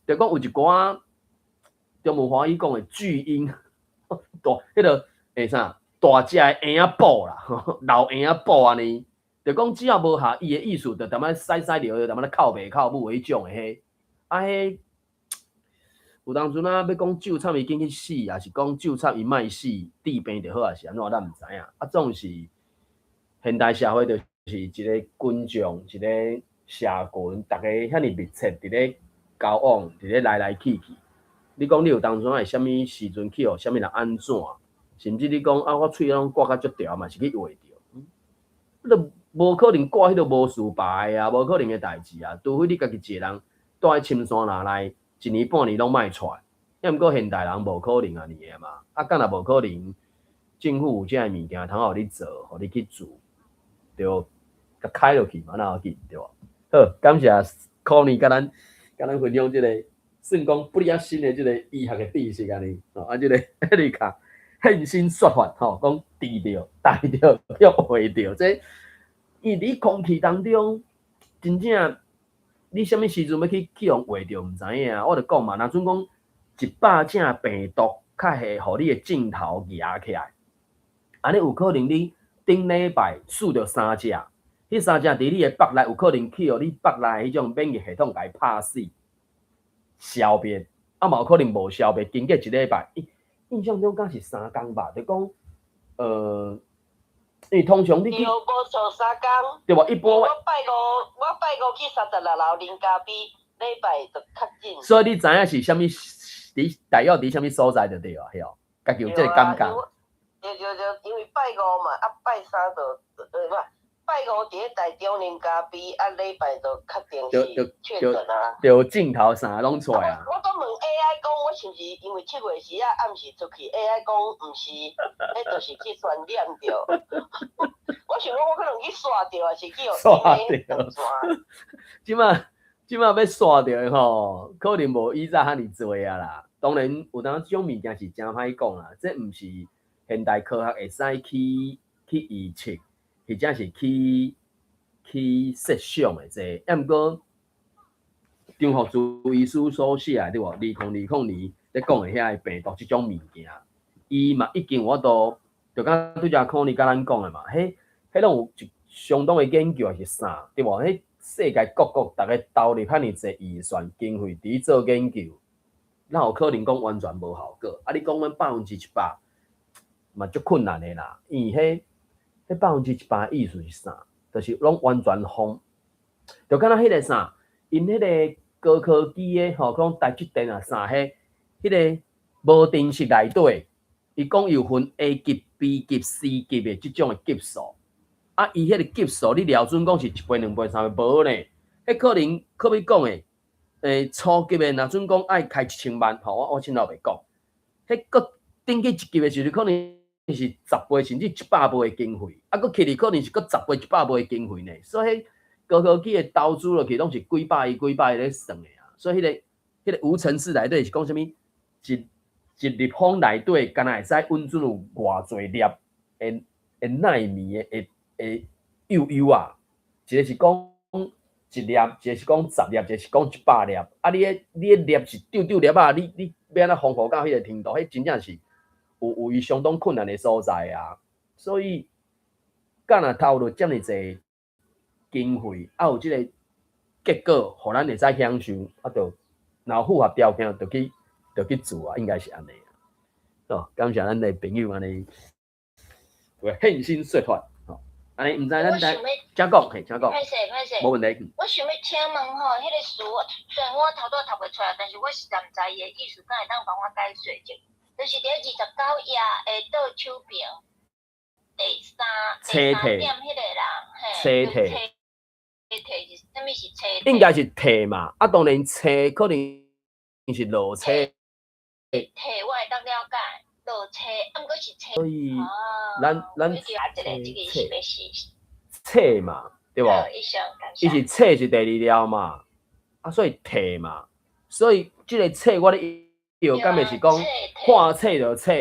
就讲有一寡。中文华语讲的巨婴，迄个啥大只的婴仔宝啦，老婴仔宝安尼，就讲只要无下伊的意思，就淡仔使着，淡仔靠爸靠母迄种的迄，啊迄有当阵啊，要讲酒插伊紧去死，也是讲酒插伊莫死，治病就好，也是安怎咱毋知影。啊，总是现代社会就是一个群众，一个社群，大家遐尼密切，伫咧交往，伫咧来去去。你讲你有当初会啥物时阵去互啥物人安怎？甚至你讲啊，我喙拢挂较足条嘛，是去画着，迄个无可能挂迄个无事白啊，无可能的代志啊。除非你家己一个人住喺深山林内，1年半年拢莫出来。要毋过现代人无可能啊，你个嘛。啊，敢若无可能，政府有遮个物件通互你做，互你去做，就甲开落去嘛，哪有去对吧？好，感谢 Connie 甲咱分享即个算讲不离啊新的即个医学的知识安尼，啊，即个迄个卡现身说法吼，讲治着、带着、要会着，这伊伫空气当中，真正你啥物时阵要去互会着，毋知影啊。我著讲嘛，若准讲100只病毒较会互你的镜头压起来，安尼有可能你顶礼拜死着3只。迄3只伫你的腹内有可能去互你腹内迄种免疫系统甲伊拍死、消灭，啊嘛有可能无消灭，经过1礼拜，印象中敢是3天吧？就讲，因为通常你去，无做3天，对无？一般我拜五去36楼林咖啡，礼拜就较紧。所以你知影是啥物？伫大约伫啥物所在就对啊，晓，家己有这个感觉。对，因为拜五嘛，啊拜3就拜五伫咧台中啉咖啡，啊礼拜就确定是确诊啊。就镜头啥拢出来啊。我都问 AI 讲，我是毋是因为7月时啊暗时出去 ？AI 讲毋是，迄就是去传染着。我想讲，我可能去刷着，还是去刷着。即马要刷着的吼，可能无以前遐尼多啊啦。当然有当即种物件是真歹讲啦，这毋是现代科学会使去预测。或者是去设想的这，要毋过中学主医师所写对无？2020年咧讲的遐病毒即种物件，伊嘛已经我都就刚拄则Connie甲咱讲的嘛，迄拢有相当的研究还是啥，对无？迄世界各国大家投入遐尼济预算经费伫做研究，哪有可能讲完全无效果？啊，你讲阮100%嘛足困难的啦，因为迄100%的意思是啥？就是拢完全封，就敢若迄个啥，因迄个高科技的吼，讲台积电啊啥迄个无电室内底，伊讲有分 A 级、B 级、C 级的即种的级数。啊，伊迄个级数，你了准讲是1倍、2倍、3倍，无呢？迄可能可比讲的，初级的，若准讲爱开1000万，吼，我先老袂讲，迄个顶级一级的时阵可能。是10倍甚至100倍的经费，啊，佫起哩可能是佫10倍、100倍的经费呢。所以高科技的投资落去拢是几百亿咧算的啊。所以迄个无尘室内底是讲啥物？一立方内底敢若会使温准有偌侪粒的纳米的铀啊？一个是讲1粒，一个是讲10粒，一个是讲100粒。啊，你的粒是丢粒啊！你要安怎丰富到迄个程度？迄真正是。有伊相当困难的所在啊，所以敢若投入遮尔济经费，啊有即个结果，互咱会使享受，啊，就若符合条件，就去做啊，应该是安尼啊。哦，感谢咱的朋友安尼，现身说法，吼，安尼毋知咱请讲，嘿，请讲，歹势，无问题。我想要请问吼，迄个词，虽然我头拄读袂出来，但是我实在毋知伊的意思，敢会当帮我解说者？就是伫29夜下倒手边第三点迄个啦，嘿，车体是啥物是车体？应该是体嘛，啊，当然车可能是落车。体我会当了解，落车，啊，毋过是车。所以咱这个是要是册嘛，对无？伊是册是第2条嘛，啊，所以体嘛，所以即个册我咧。有敢会是讲画册就册，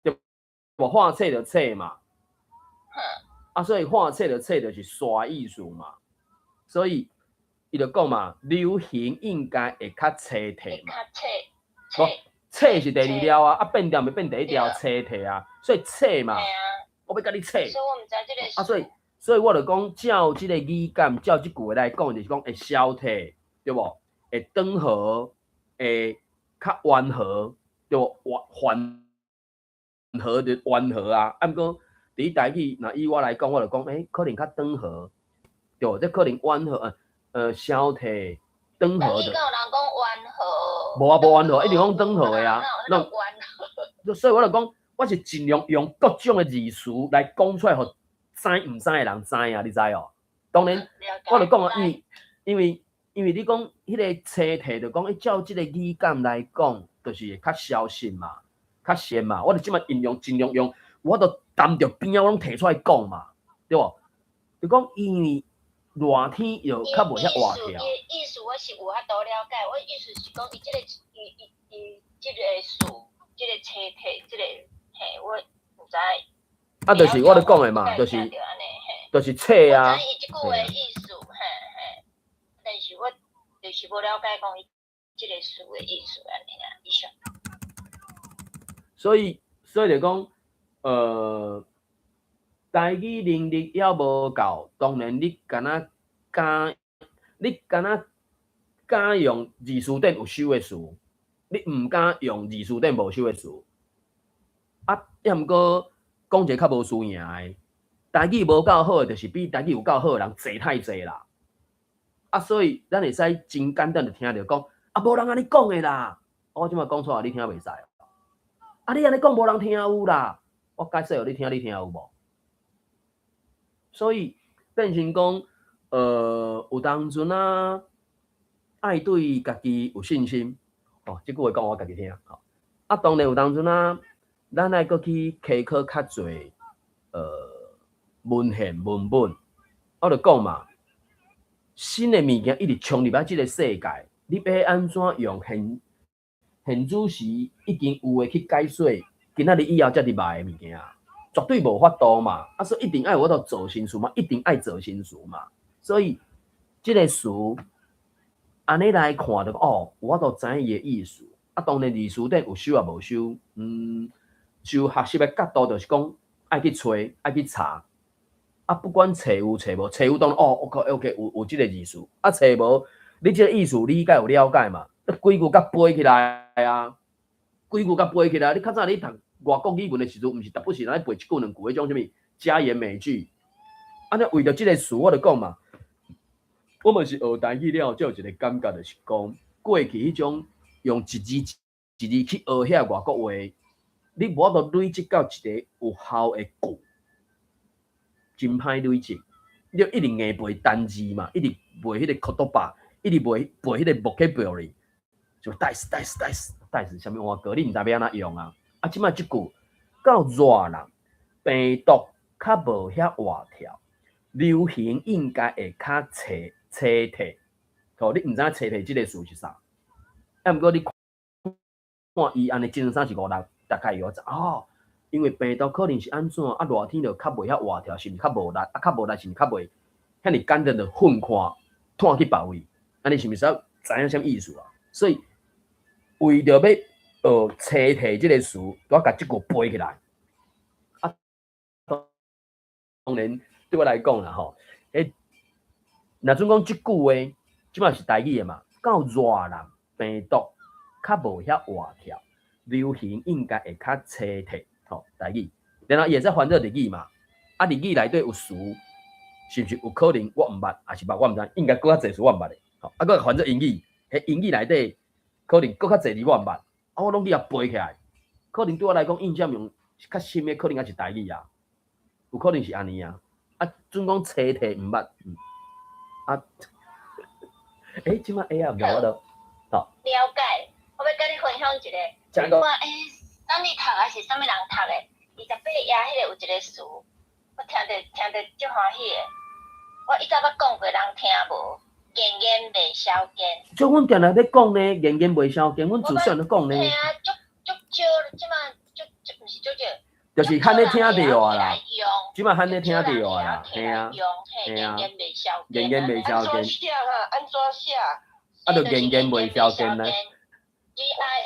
对无？画册就册嘛，啊，所以画册就册就是刷艺术嘛，所以伊就讲嘛，流行应该会较册体嘛，无册是第2条啊，变调咪变第1条册体啊，所以册嘛，我要甲你册，啊，所以我就讲照即个语感，照即句话来讲，就是讲会消体，对无？会长和，会。较温和，就缓和就温和啊。啊，毋过伫台语，若以我来讲，我就讲，可能较长和，对，这可能温和，消体长和的。有人讲温和，无啊，无完好，一定讲转好的啊。那完，所以我就讲，我是尽量用各種嘅字詞來講出來，互知唔知嘅人知啊，你知哦？當然，我就講啊，因為你講迄個車題，就講照即個語感來講，就是較小心嘛，較鮮嘛。我就即馬盡量用，我就擔着邊仔我攏提出來講嘛，對無？就講因為熱天又較無遐活跳。意思我是有法度了解，我意思是講伊即個即個數，即個車題，即個嘿，我唔知。啊，就是我咧講嘅嘛，就是冊啊。我知伊即句話意思，嘿，但是我就是無了解講伊即個數嘅意思安尼啊，以上。所以就講，台語能力還無夠，當然你敢用字詞典有收嘅詞，你唔敢用字詞典無收嘅詞。啊，也毋過講一個較無輸贏嘅，台語無夠好，就是比台語有夠好嘅人濟太濟啦。啊，所以咱會使真簡單就聽到講，啊，無人安尼講嘅啦。我即馬講出來，你聽袂使。啊，你安尼講無人聽有啦。我解釋互你聽有無？所以變成講，有當陣啊，愛對家己有信心。哦，即句話講我家己聽。啊，當然有當陣啊。咱愛閣去溪考較濟，文獻文本，我就講嘛，新的物件一直衝入來這個世界，你要安怎用現主時已經有嘅去解說，今仔日以後才入來嘅物件，絕對無法度嘛。啊，所以一定愛有法度做新事嘛，一定愛做新事嘛。所以這個事安尼來看就哦，有法度知影伊嘅意思。啊，當然字詞典有收也無收，就學習嘅角度，就是講愛去找，愛去查。啊，不管找有找無，找有當然哦 ，OK， 有即個字詞。啊，找無，你即個意思理解有了解嘛？幾句甲背起來啊，幾句甲背起來。你較早你讀外國語文嘅時陣，毋是逐不是咱背一句兩句迄種啥物佳言美句。安尼為着即個事，我就講嘛，我們是學台語了，才有一個感覺，就是講過去迄種用一字一字去學遐外國話。你無法度累積到一個有效嘅句，真歹累積。你一直硬背單字嘛，一直背迄個口頭法，一直背迄個 vocabulary， 就 dice，啥物換句，你毋知要安怎用啊？啊，即擺即句到熱人病毒較無遐活跳，流行應該會較切題。吼，你毋知切題即個詞是啥？啊，毋過你看伊安尼精神上是5、6。大概有知哦，因為病毒可能是安怎啊？熱天就較袂遐活跳，是毋是較無力？啊，較無力是毋是較袂遐爾簡單就混看，拖去別位，安尼是毋是知影啥意思啊？所以為着要學切題即個詞，都要甲即個背起來。啊，當然對我來講啦，吼，若準講即句話，即嘛是台語嘅嘛，到熱人病毒較無遐活跳。流行應該會較切題，吼台語，然後也在翻做日語嘛。啊，日語內底有詞，是毋是有可能我毋捌，還是捌我毋知，應該佫較濟詞我毋捌的。吼，啊，佫翻做英語，迄英語內底可能佫較濟字我毋捌，啊，我攏去遐背起來。可能對我來講印象用較深的，可能還是台語啊，有可能是安尼啊。啊，準講切題毋捌，啊，即擺啊，毋知我都，了解，我要甲你分享一個。我咱咧讀還是啥物人讀的？28夜迄個有一個詞，我聽着足歡喜的。我以前捌講過，人聽無，言言袂消見。就阮定定咧講呢，言言袂消見，阮自細咧講呢。聽啊，足少，即馬毋是足少。就是罕咧聽到啊啦，即馬罕咧聽到啊啦，係啊，係啊，言言袂消見。言言袂消見。安怎寫？啊，就言言袂消見咧。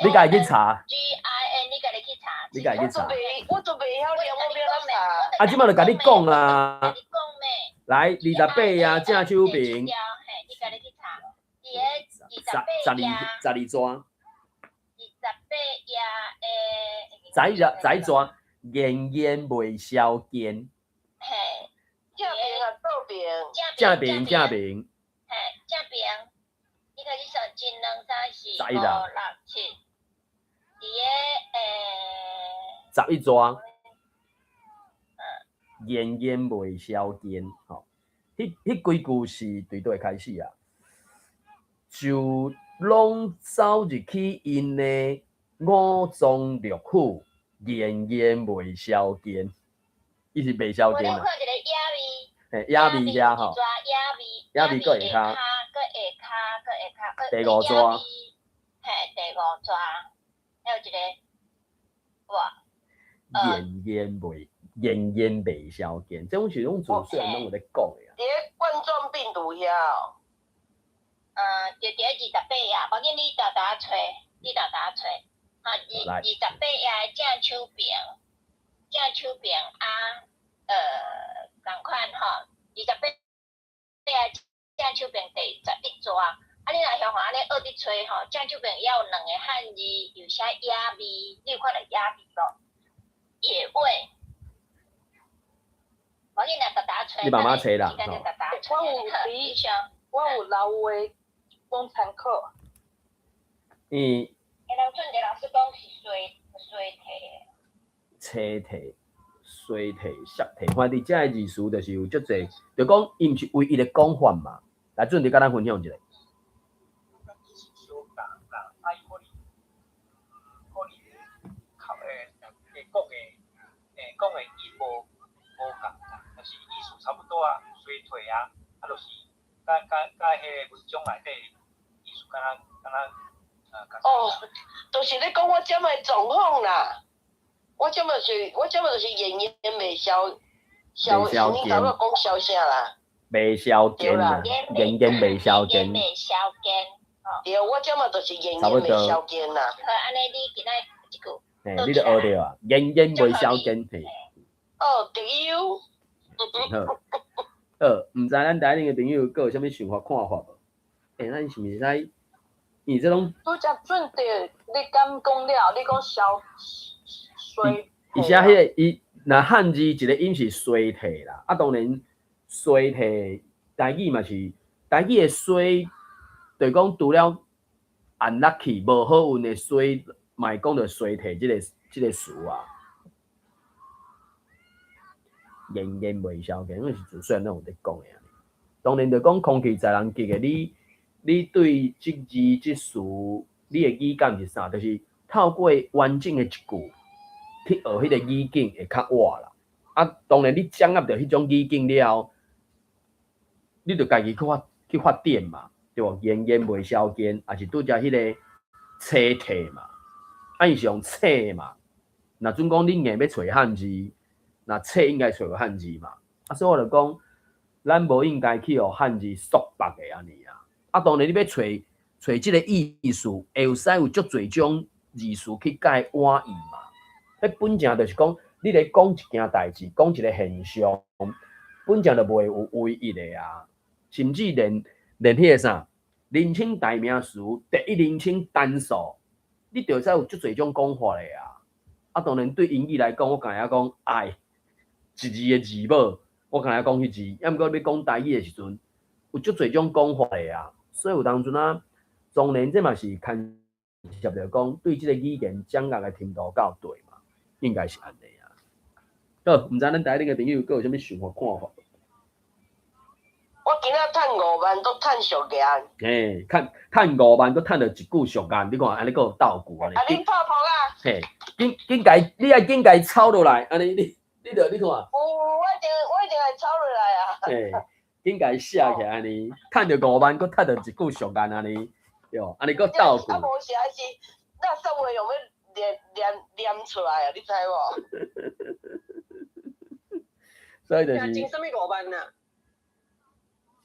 你家己去查。GIN， 你家己去查。你家己去查。我都袂曉念，我要怎查？啊，即馬就甲你講啦。甲你講咩？來，28夜正手邊。你家己去查。12夜。12抓。28夜仔抓，言言袂消見。嘿。正邊啊，倒邊。正邊。嘿，正邊。你家己算1、2、3、4、5、6。11抓，燕燕未消见，吼，迄几句是对对开始啊，就拢走入去因的五脏六腑，燕燕未消见，伊是未消见啊。我看一个野味。野味遐吼，野味搁下骹，第五抓，嘿，第五抓，还有一个，哇，燕燕未消见，这种是拢主持人拢有咧讲的啊。伫冠状病毒遐哦。就伫28呀，无紧你豆豆找，哈，28呀正手柄啊，共款吼，28呀正手柄第11抓，啊，你若向安尼学伫找吼，正手柄也有2个汉字，有写野味，你有看到野味无？野味。无你若豆豆找，你慢慢找啦。我有老话讲参考。人阵个老师讲是吹题、衰题、削题，反正遮个字词就是有足侪，就讲伊毋是唯一的讲法嘛。来，阵你甲咱分享一下。讲的伊无共，但是意思差不多啊，衰退啊，就是甲迄个文章内底意思敢若哦，就是咧讲我这么状况啦，我这么就是燕燕未消，你甲我讲消啥啦？未消见啊，燕燕未消见。对，我这么就是燕燕未消见啦。好，安尼你今仔一句。你就学着啊，燕燕未消见嘿。哦，对哟。好，毋知咱台顶个朋友佫有啥物想法看法无？咱是毋是使？伊这种拄则准题，你敢讲了？你讲消衰？伊写迄个伊若汉字一个音是衰体啦，啊当然衰体台语嘛是台语的衰，就讲除了 unlucky 无好运的衰，嘛会讲着衰体即个词啊。燕燕未消见，因为是主持人拢有咧讲的啊。当然就讲空气在人极的，你对即字即词，你的语感是啥？就是透过完整的一句去学迄个语境会较活啦。啊，当然你掌握着迄种语境了后，你就家己去发展嘛，对无？燕燕未消见，也是拄则迄个册体嘛，啊伊是用册嘛。若准讲你硬要找汉字。那册应该找个汉字嘛，啊，所以我就讲，咱无应该去互汉字束缚的安尼啊。啊，当然你要找即个意思，会有使有足侪种字词去解换义嘛。迄本正就是讲，你咧讲一件代志，讲一个现象，本正就袂有唯一的啊。甚至连迄个啥人称代名词、第一人称单数，你就使有足侪种讲法的啊。啊，当然对英语来讲，我敢若讲爱。一字的字母，我敢若讲迄字，要毋过要讲台语的时阵，有足侪种讲法的啊。所以有当阵啊，当然这嘛是牵涉着讲对即个语言掌握的程度够对嘛，应该是安尼啊。好，毋知咱台顶个朋友佫有啥物想法看法？我今仔趁5万都趁俗眼。嘿，趁5万，佫趁着一句俗眼，你看安尼佫有斗句安尼。啊，恁泡泡啊？嘿，你爱紧家抄落来，安尼你看。我一定会抄落来啊。嘿，紧家写起来安尼，趁着5万，佫趁着一句俗眼安尼，对，安尼佫斗句。啊，无是还是那说话用要念出来啊，你知无？所以就是。种什么5万啊？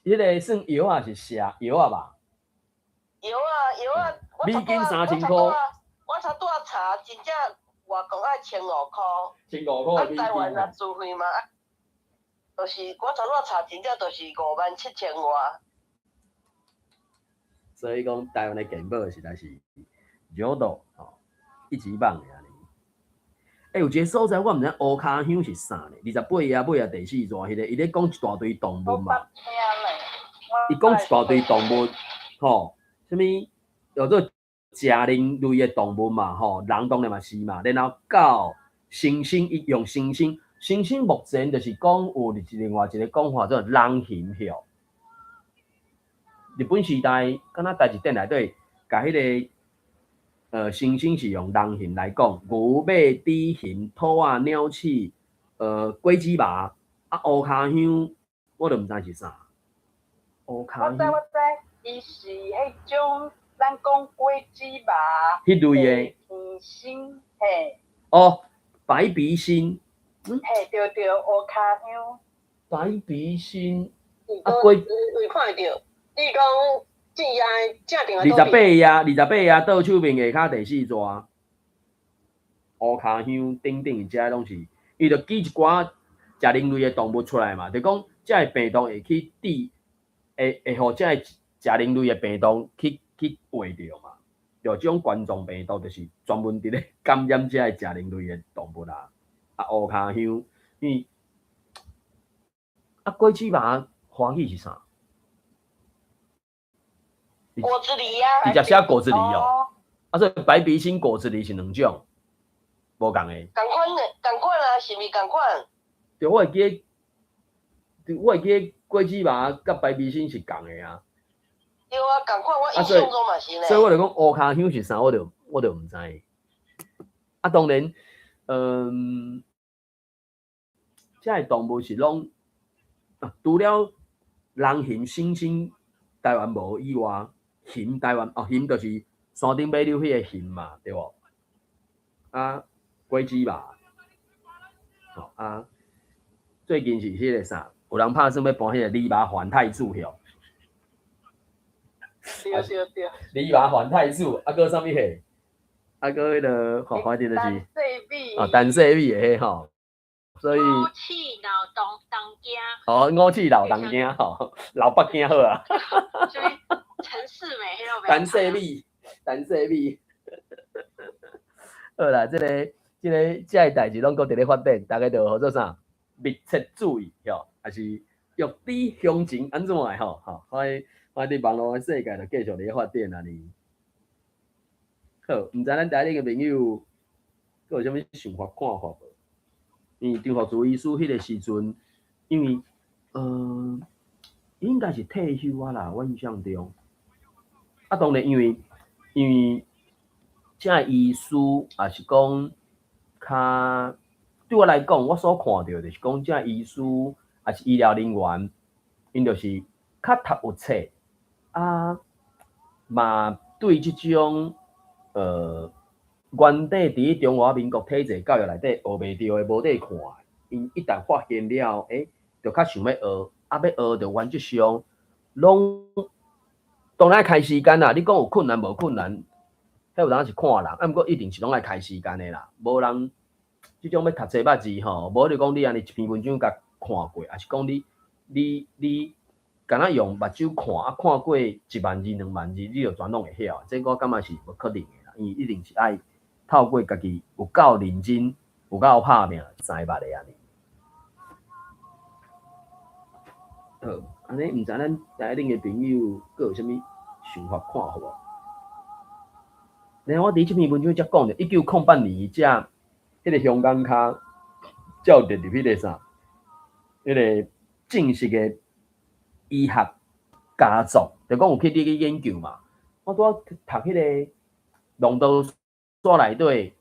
迄个算药啊是蛇药啊吧？药啊，美金3000箍。我差拄仔查，真正外公爱1500箍。1500箍美金。台湾也自费嘛，就是我差拄仔查，真正就是57000外。所以讲台湾的健保实在是弱到一级棒的安尼。有一个所在我毋知乌骹乡是啥呢？28页尾第4段，迄个伊咧讲一大堆动物嘛。伊讲一大堆动物，什么叫做食人类的动物嘛，人当然嘛是嘛。然后狗、猩猩伊用猩猩，猩猩目前就是讲有另外一个讲法叫人形票。日本时代，敢若台一典内底，甲迄个猩猩是用人形来讲，牛、马、猪形、兔仔、鸟鼠、龟子麻，乌骹香，我就毋知是啥。乌骹香。我知，伊是迄种咱讲龟子麻。迄类的。甜心，嘿。哦，白鼻心。嘿，对，乌骹香。白鼻心。龟未看到，你讲正定啊28页倒手面下骹第4纸，乌骹香等等，遮拢是，伊就举一寡食人类的动物出来嘛，就讲遮个病毒会去会互遮个食人类的病毒去喂着嘛。就这种冠状病毒就是专门伫咧感染遮个食人类的动物啦。乌骹香，因龟子麻华语是啥？果子狸啊，伊食写果子狸哦，所以白鼻心果子狸是两种，无共的。共款啊，是咪共款？对，我会记果子麻甲白鼻心是共的啊。对啊，共款，我印象中嘛是呢。所以我就讲乌骹香是啥，我就毋知。当然，遮个动物是拢除了人形猩猩台湾无以外。熊台湾熊就是山顶尾溜迄个熊嘛，对无？龟子麻，最近是迄个啥？有人拍算要搬迄个李麻环太子哟。对。李麻环太子，搁啥物迄？搁迄个反正就是单细米的迄吼。所以五气老东五气老东京吼，老北京好啊。所以陈世美迄个单细米。好啦，这个代志拢搁伫咧发展，大家就好做啥密切注意吼，还是玉里乡情安怎个吼？看伫网络的世界就继续咧发展啊哩。好，毋知咱台顶个朋友有啥物想法看法无？因为张福珠医师迄个时阵，因为应该是退休啊啦，我印象中。当然因为这个医师也是讲，较对我来讲，我所看到就是讲，这个医师也是医疗人员，因就是较读有册嘛对这种原底伫中华民国体制教育内底学袂到的无得看，因一旦发现了，就较想要学，要学就原则上拢当然开时间啦。你讲有困难无困难，迄有当是看人，毋过一定是拢爱开时间的啦。无人即种要读册捌字吼，无就讲你安尼一篇文章甲看过，还是讲你敢若用目睭看，看过1万字、2万字，你就全拢会晓。这我感觉是无可能的啦，因为一定是爱透过家己有够认真、有够拍拼，知捌的安尼。好，安尼毋知咱台顶的朋友佫有啥物想法看法无？然后我伫即篇文章才讲着，1908年只迄个香港卡照列入迄个啥，迄个正式的医学家族，就讲有去伫去研究嘛。我拄读迄个龙刀山内底，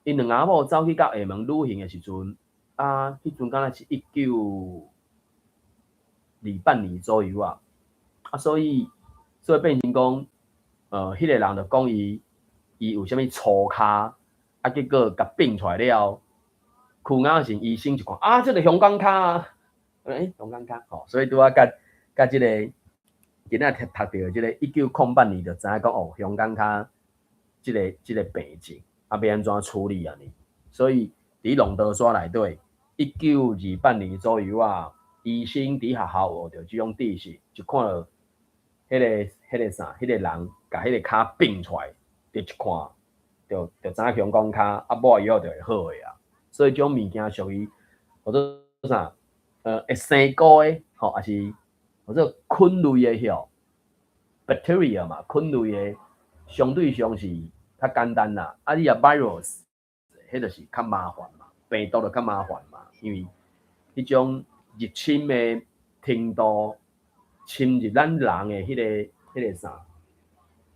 因两阿某走去到厦门旅行的时阵，迄阵敢若是1928年左右啊。所以变成讲，迄个人就讲伊有啥物粗骹，结果甲并出来了，躯眼神医生就看这个香港卡啊，香港卡吼，所以拄仔甲即个今仔读到即个1908年就知影讲香港卡即个病症要安怎处理啊呢？所以伫龙刀山内底，1928年左右啊，医生伫学校学着即种知识，就看到迄个人甲迄个骹并出来，就一看，就知影香港骹抹以后就会好个啊。所以种物件属于或者啥会生菇的吼，还是或者菌类的吼 ，bacteria 嘛，菌类的相对上是较简单啦。你若 virus 迄就是较麻烦嘛，病毒就较麻烦嘛，因为迄种入侵的程度侵入咱人的迄个啥，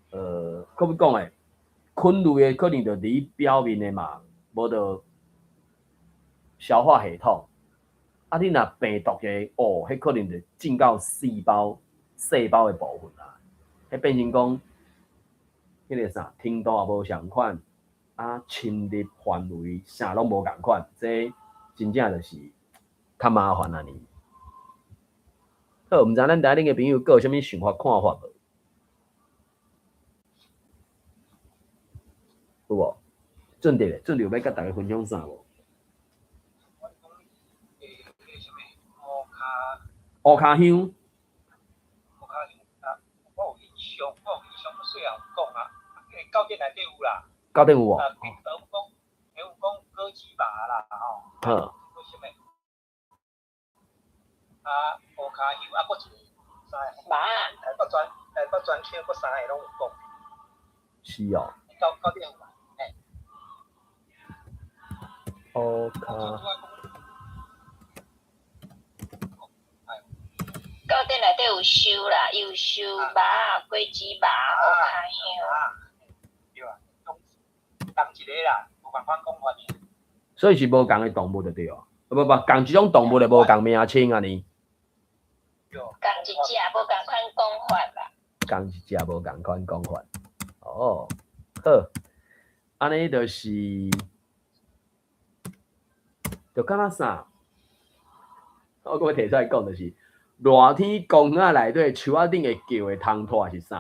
可要讲诶，菌类的可能就伫表面的嘛，无就消化系统。啊，你若病毒嘅，迄可能就进到细胞的部分啦，迄变成讲，迄个啥程度也无相款，啊，侵入范围啥拢无共款，这真正就是较麻烦啊呢。好，毋知咱台顶嘅朋友各有啥物想法看法无？有无？准的咧，准的有要甲大家分享啥无？乌骹香，我有印象，我细汉讲啊，教典内底有啦。教典有无？譬如讲果子麻啦，吼。好。为什么？啊，乌骹香啊，搁一个三个。麻。台北专区搁三个拢有讲。是哦。教典有嘛？乌骹。教典内底有收啦，有收麻、果子麻、乌骹香。对啊，同一个啦，无共款讲法尔。所以是无共的动物就对哦，不，共一种动物就无共名称啊呢。共一只无共款讲法啦。共一只无共款讲法。哦，好，安尼就是敢若啥？我讲摕出来讲就是。热天公园内底树仔顶会叫的虫拖是啥？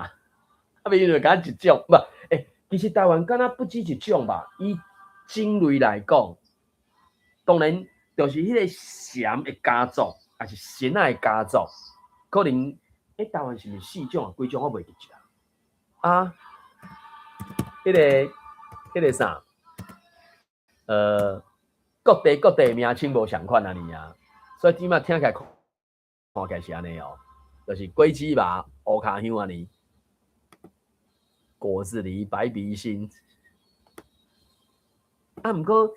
啊，比如敢一种，不，其实台湾敢若不止一种吧。以种类来讲，当然就是迄个蝉的家族，还是蝉仔的家族，可能台湾是毋是4种啊？几种我袂记住啊。迄个啥？各地名称无相款安尼啊，所以起码听起来。看起来是安尼哦，就是果子麻、乌骹香安尼，果子狸、白鼻心。啊，毋过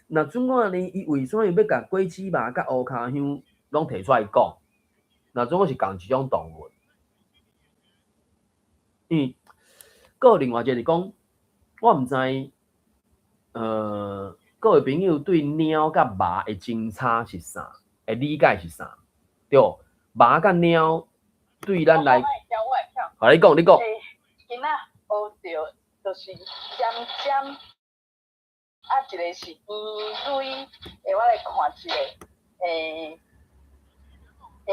若准我呢，伊为啥要甲果子麻甲乌骹香拢摕出来讲？若准我是共一种动物，因为佫有另外一个是讲，我毋知，各位朋友对猫甲麻的争差是啥？会理解是啥？对。麻甲猫对咱来，好，你讲。今仔学着就是尖，啊，一个是圆蕊，我来看一个，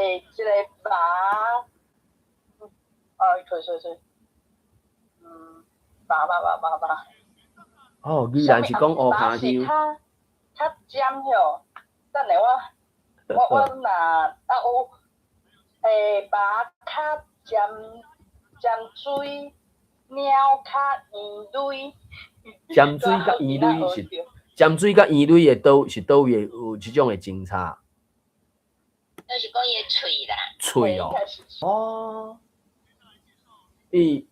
一个麻，吹，麻。哦，依然是讲乌骹香。较尖吼，等下我若有。麻较尖水，猫较圆蕊。尖水甲圆蕊是尖水甲圆蕊的倒位有即种的争差？就是讲伊的喙啦。喙哦。哦。伊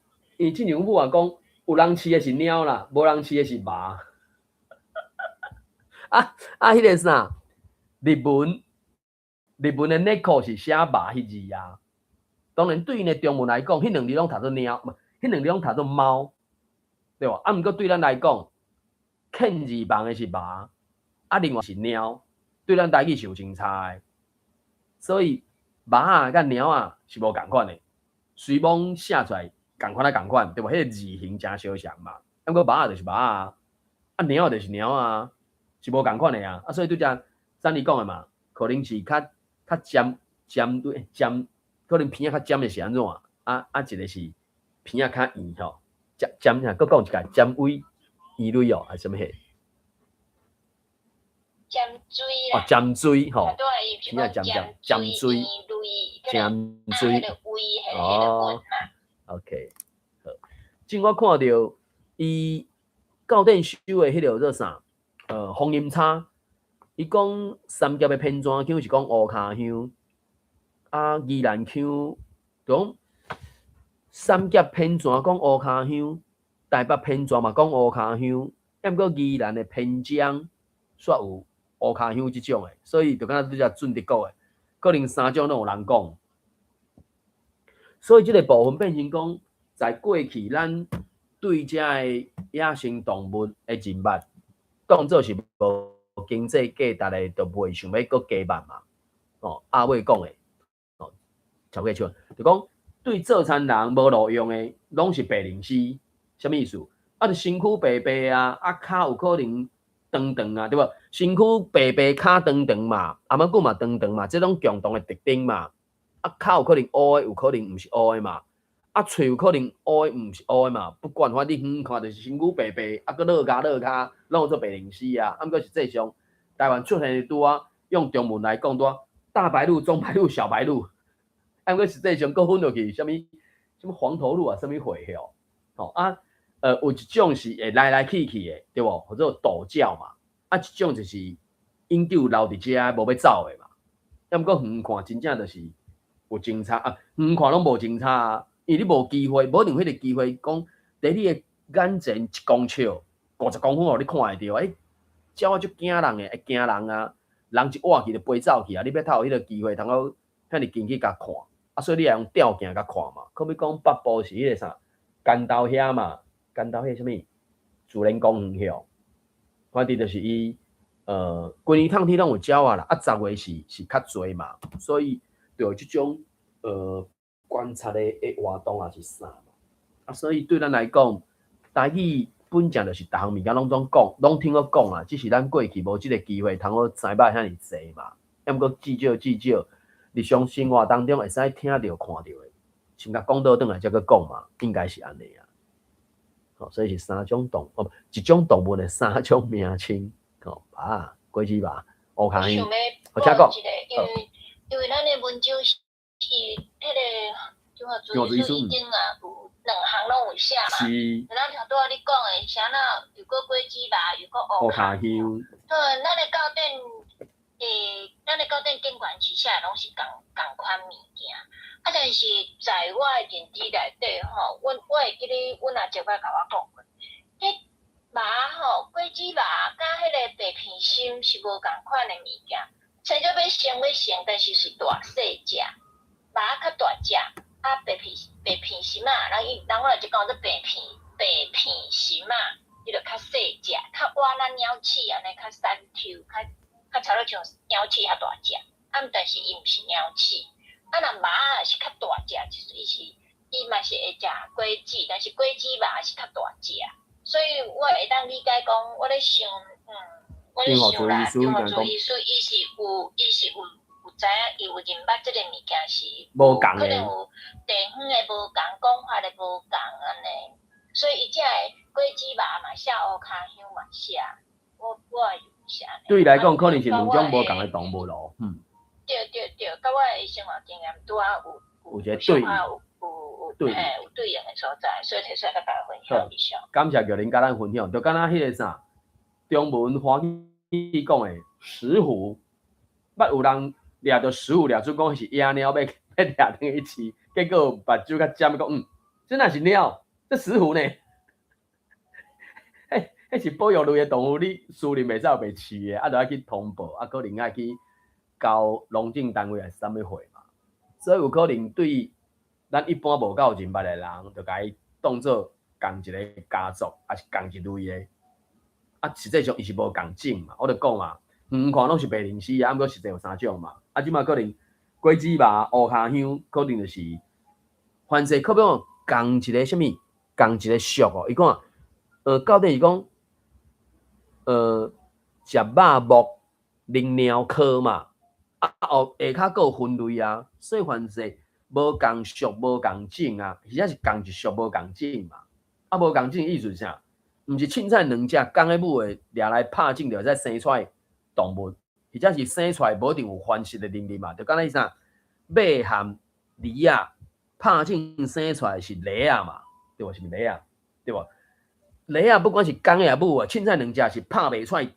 亲像母话讲，有人饲的是猫啦，无人饲的是麻。迄个啥？日文的内裤是写麻迄字啊，当然对因的中文来讲，迄两字拢读做猫，迄两字拢读做猫，对吧？啊，毋过对咱来讲，欠字旁的是麻，啊，另外是猫，对咱台语是有争差的，所以麻啊甲猫啊是无共款的，虽讲写出来共款，对吧？迄个字形真相像嘛，啊，过麻啊就是麻啊，啊，猫就是猫啊，是无共款的啊，所以对只咱你讲的嘛，可能是较尖对尖，可能片仔较尖的是安怎啊？一个是片仔较圆吼，尖啊，佮讲一个尖尾圆蕊哦，还是什么迄？尖锥啦。哦，尖锥吼，片仔尖锥，尖锥。哦 ，OK， 好。今我看到伊教典收的迄个做啥？风音叉。伊讲三峡的偏庄腔是讲乌骹香，啊宜兰腔讲三峡偏庄讲乌骹香，台北偏庄嘛讲乌骹香，抑过宜兰的偏江煞有乌骹香即种的，所以就敢若拄则准德国的，可能3种拢有人讲。所以即个部分变成讲，在过去咱对遮个野生动物的认捌，当作是无经济价值的，就袂想要搁加捌嘛。阿伟讲的，超过像，就讲对做餐人无路用的，拢是白灵丝，什么意思？就身躯白白啊，骹有可能长长啊，对无？身躯白白，骹长长嘛，阿妈骨嘛长长嘛，这种共同的特征嘛。骹有可能乌的，有可能毋是乌的嘛。喙有可能乌的，毋是乌的嘛。不管反正远看就是身躯白白，搁落骹，拢有做白灵丝啊。毋过实际上，台湾出现的拄啊，用中文来讲拄啊，大白鹭、中白鹭、小白鹭。毋过实际上佫分落去，什么黄头鹭啊，什么货吼。有一种是会来去去的，对无？或者斗叫嘛。一种就是永久留伫遮无要走的嘛。毋过远看真正就是有侦查啊，远看拢无侦查啊，因为你无机会，无定迄个机会讲，伫你的眼前1公尺、50公分，互你看会到。鸟仔足惊人的，会惊人啊！人一活去就飞走去啊！你要透有迄个机会，通到遐尼近去甲看啊，所以你也用吊镜甲看嘛。可比讲北部是迄个啥，干刀遐嘛。干到迄什么自然公园遐，反正就是伊规年冬天拢有鸟啊啦，10月是较侪嘛，所以就有即种观察的活动也是啥嘛，所以对咱来讲，台语本正就是逐项物件拢总讲，拢听我讲啊，只是咱过去无即个机会通好知捌遐尼济嘛，毋过至少日常生活当中会使听到看到的，先甲讲倒转来才去讲嘛，应该是安尼啊。所以是3种动物，一种动物的3种名称。龟子吧，乌骹香。我请讲。因为咱的文章是迄个中华主义书已经啊有2项拢有写嘛。是。咱头拄仔你讲的，啥那有个龟子吧，有个乌骹香。对，咱的教典监管之下拢是共款物件。但是在我的认知内底吼，我会记得阮阿姐捌甲我讲过，迄麻吼，果子麻甲迄个白片心是无共款的物件。生做要生，但是是大细只，麻较大只，白片心啊，人我来就讲做白片心啊，伊就较细只，较活咱鸟鼠安尼较瘦抽，较差不多像鸟鼠遐大只，但是伊毋是鸟鼠。若麻是较大只，就是伊嘛是会食果子，但是果子麻是较大只，所以我会当理解讲，我咧想啦，中华主义书伊是有知影，伊有认捌即个物件是无共可能有地方的无共，讲法的无共安尼，所以伊只的果子麻嘛写乌骹香嘛写，我会写。对伊来讲，可能是2种无共的动物咯，对，甲我的生活经验拄啊有一个对有对应的所在，所以摕出来甲大家分享一下。感谢玉玲甲咱分享，就敢若迄个啥，中文华语讲的石虎，捌有人掠着石虎掠出讲是野鸟，要掠等去饲，结果目睭较尖讲，这哪是鸟？这石虎呢？迄是保育类的动物，你私人袂使被饲的，就要去通报，可能要去交农政单位还是啥物会嘛，所以有可能对咱一般无够认捌的人，就甲伊当做共一个家族，还是共一类的。实际上伊是无共种嘛，我就讲嘛，看拢是白灵丝啊，毋过实际有3种嘛。即马可能果子麻、乌骹香，可能就是凡是可比讲共一个什物，共一个属哦。伊讲到底是讲食肉目灵鸟科嘛。下骹佫有分类啊，所以凡是无共属、无共种啊，或者是共一属无共种嘛。无共种意思是啥？毋是凊彩2只公的母的掠来拍种，就会使生出来动物，或者是生出来无一定有繁殖的能力嘛。就敢若啥马和狸啊，拍种生出来是狸啊嘛，对无？是毋是狸啊？对无？狸啊，不管是公的也母的，凊彩2只是拍袂出来，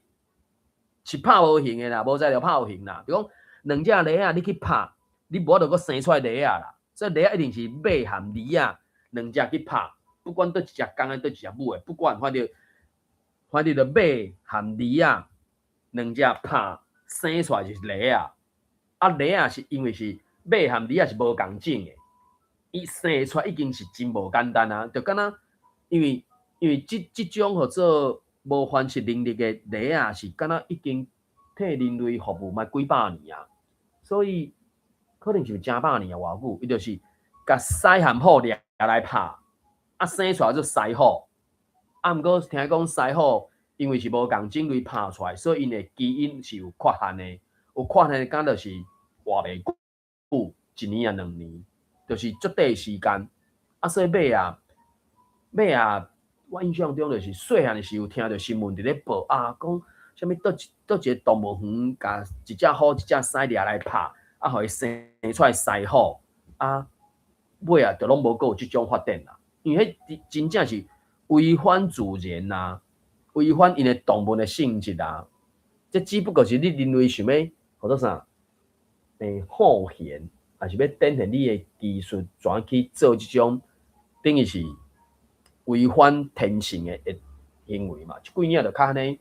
是拍无形的啦，无在就拍有形啦。就讲2只狸啊，你去拍，你无得阁生出来狸啊啦。所以狸啊一定是马和狸啊2只去拍，不管倒一只公的，倒一只母的，不管反正反正就马含梨啊两只拍生出来就是梨啊。啊，梨啊是因为是马含梨啊是无共种的，伊生出来已经是真无简单啊，就敢若因为即种叫做无繁殖能力的梨啊，是敢若已经替人类服务嘛几百年啊，所以可能就真百年啊偌久，伊就是甲狮含虎掠来拍，啊生出来做狮虎，啊毋过听讲狮虎因为是无共种类拍出来，所以因的基因是有缺陷的，有缺陷敢就是活袂久，1年啊2年，就是足短时间。啊，所以马啊，我印象中就是细汉的时候听到新闻伫咧报啊，讲啥物倒一个动物园，甲一只虎、一只狮掠来拍，啊，互伊生出来狮虎，啊，尾啊，就拢无有即种发展啦。因为迄真正是违反自然啊，违反因的动物的性质啊。这只不过是你人类想要或者啥，好贤，还是要展现你的技术，怎样去做即种，等于是违反天性的行为嘛？即几年就较安尼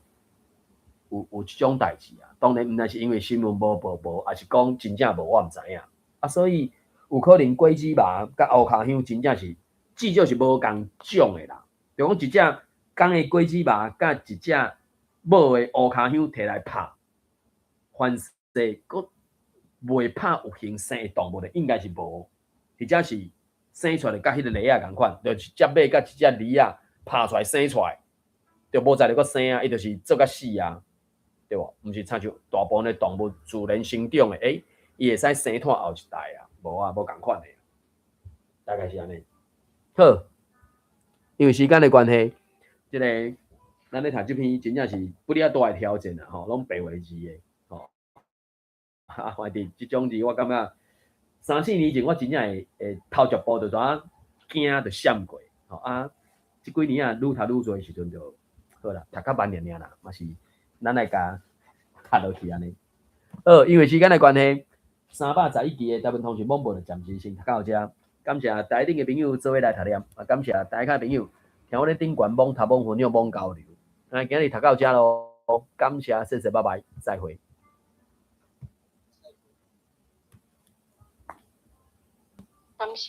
有即种代志啊。当然，毋但是因为新闻无报无，还是讲真正无，我毋知影啊。所以有可能果子麻甲乌骹香真正是至少是无共种的啦。就讲一只公的果子麻甲一只母的乌骹香摕来拍，凡是佫袂拍有形生的动物的，应该是无，或者是生出来甲迄个梨啊共款，就一只马甲一只梨啊拍出来生出来，就无再佫生啊，伊就是做甲死啊，对无？毋是亲像大部分的动物自然生长的，伊会使生拖后一代啊，无啊，无共款的，大概是安尼。好，因为时间的关系，即个咱咧读即篇真正是不哩啊大的挑战啊，吼，拢白话字的，吼。啊，反正即种字我感觉3-4年前我真正会头一步就怎啊惊就闪过，吼啊，即几年啊愈读愈多的时阵就好啦，读较慢点点啦，嘛是咱来甲读落去安尼。因为时间的关系，311期的台湾通讯广播就暂时先读到遮。感谢台顶的朋友做伙来读念，啊，感谢台下朋友听我咧顶悬网读网分享网交流。那今日读到遮咯，感谢，谢谢，拜拜，再会。感谢。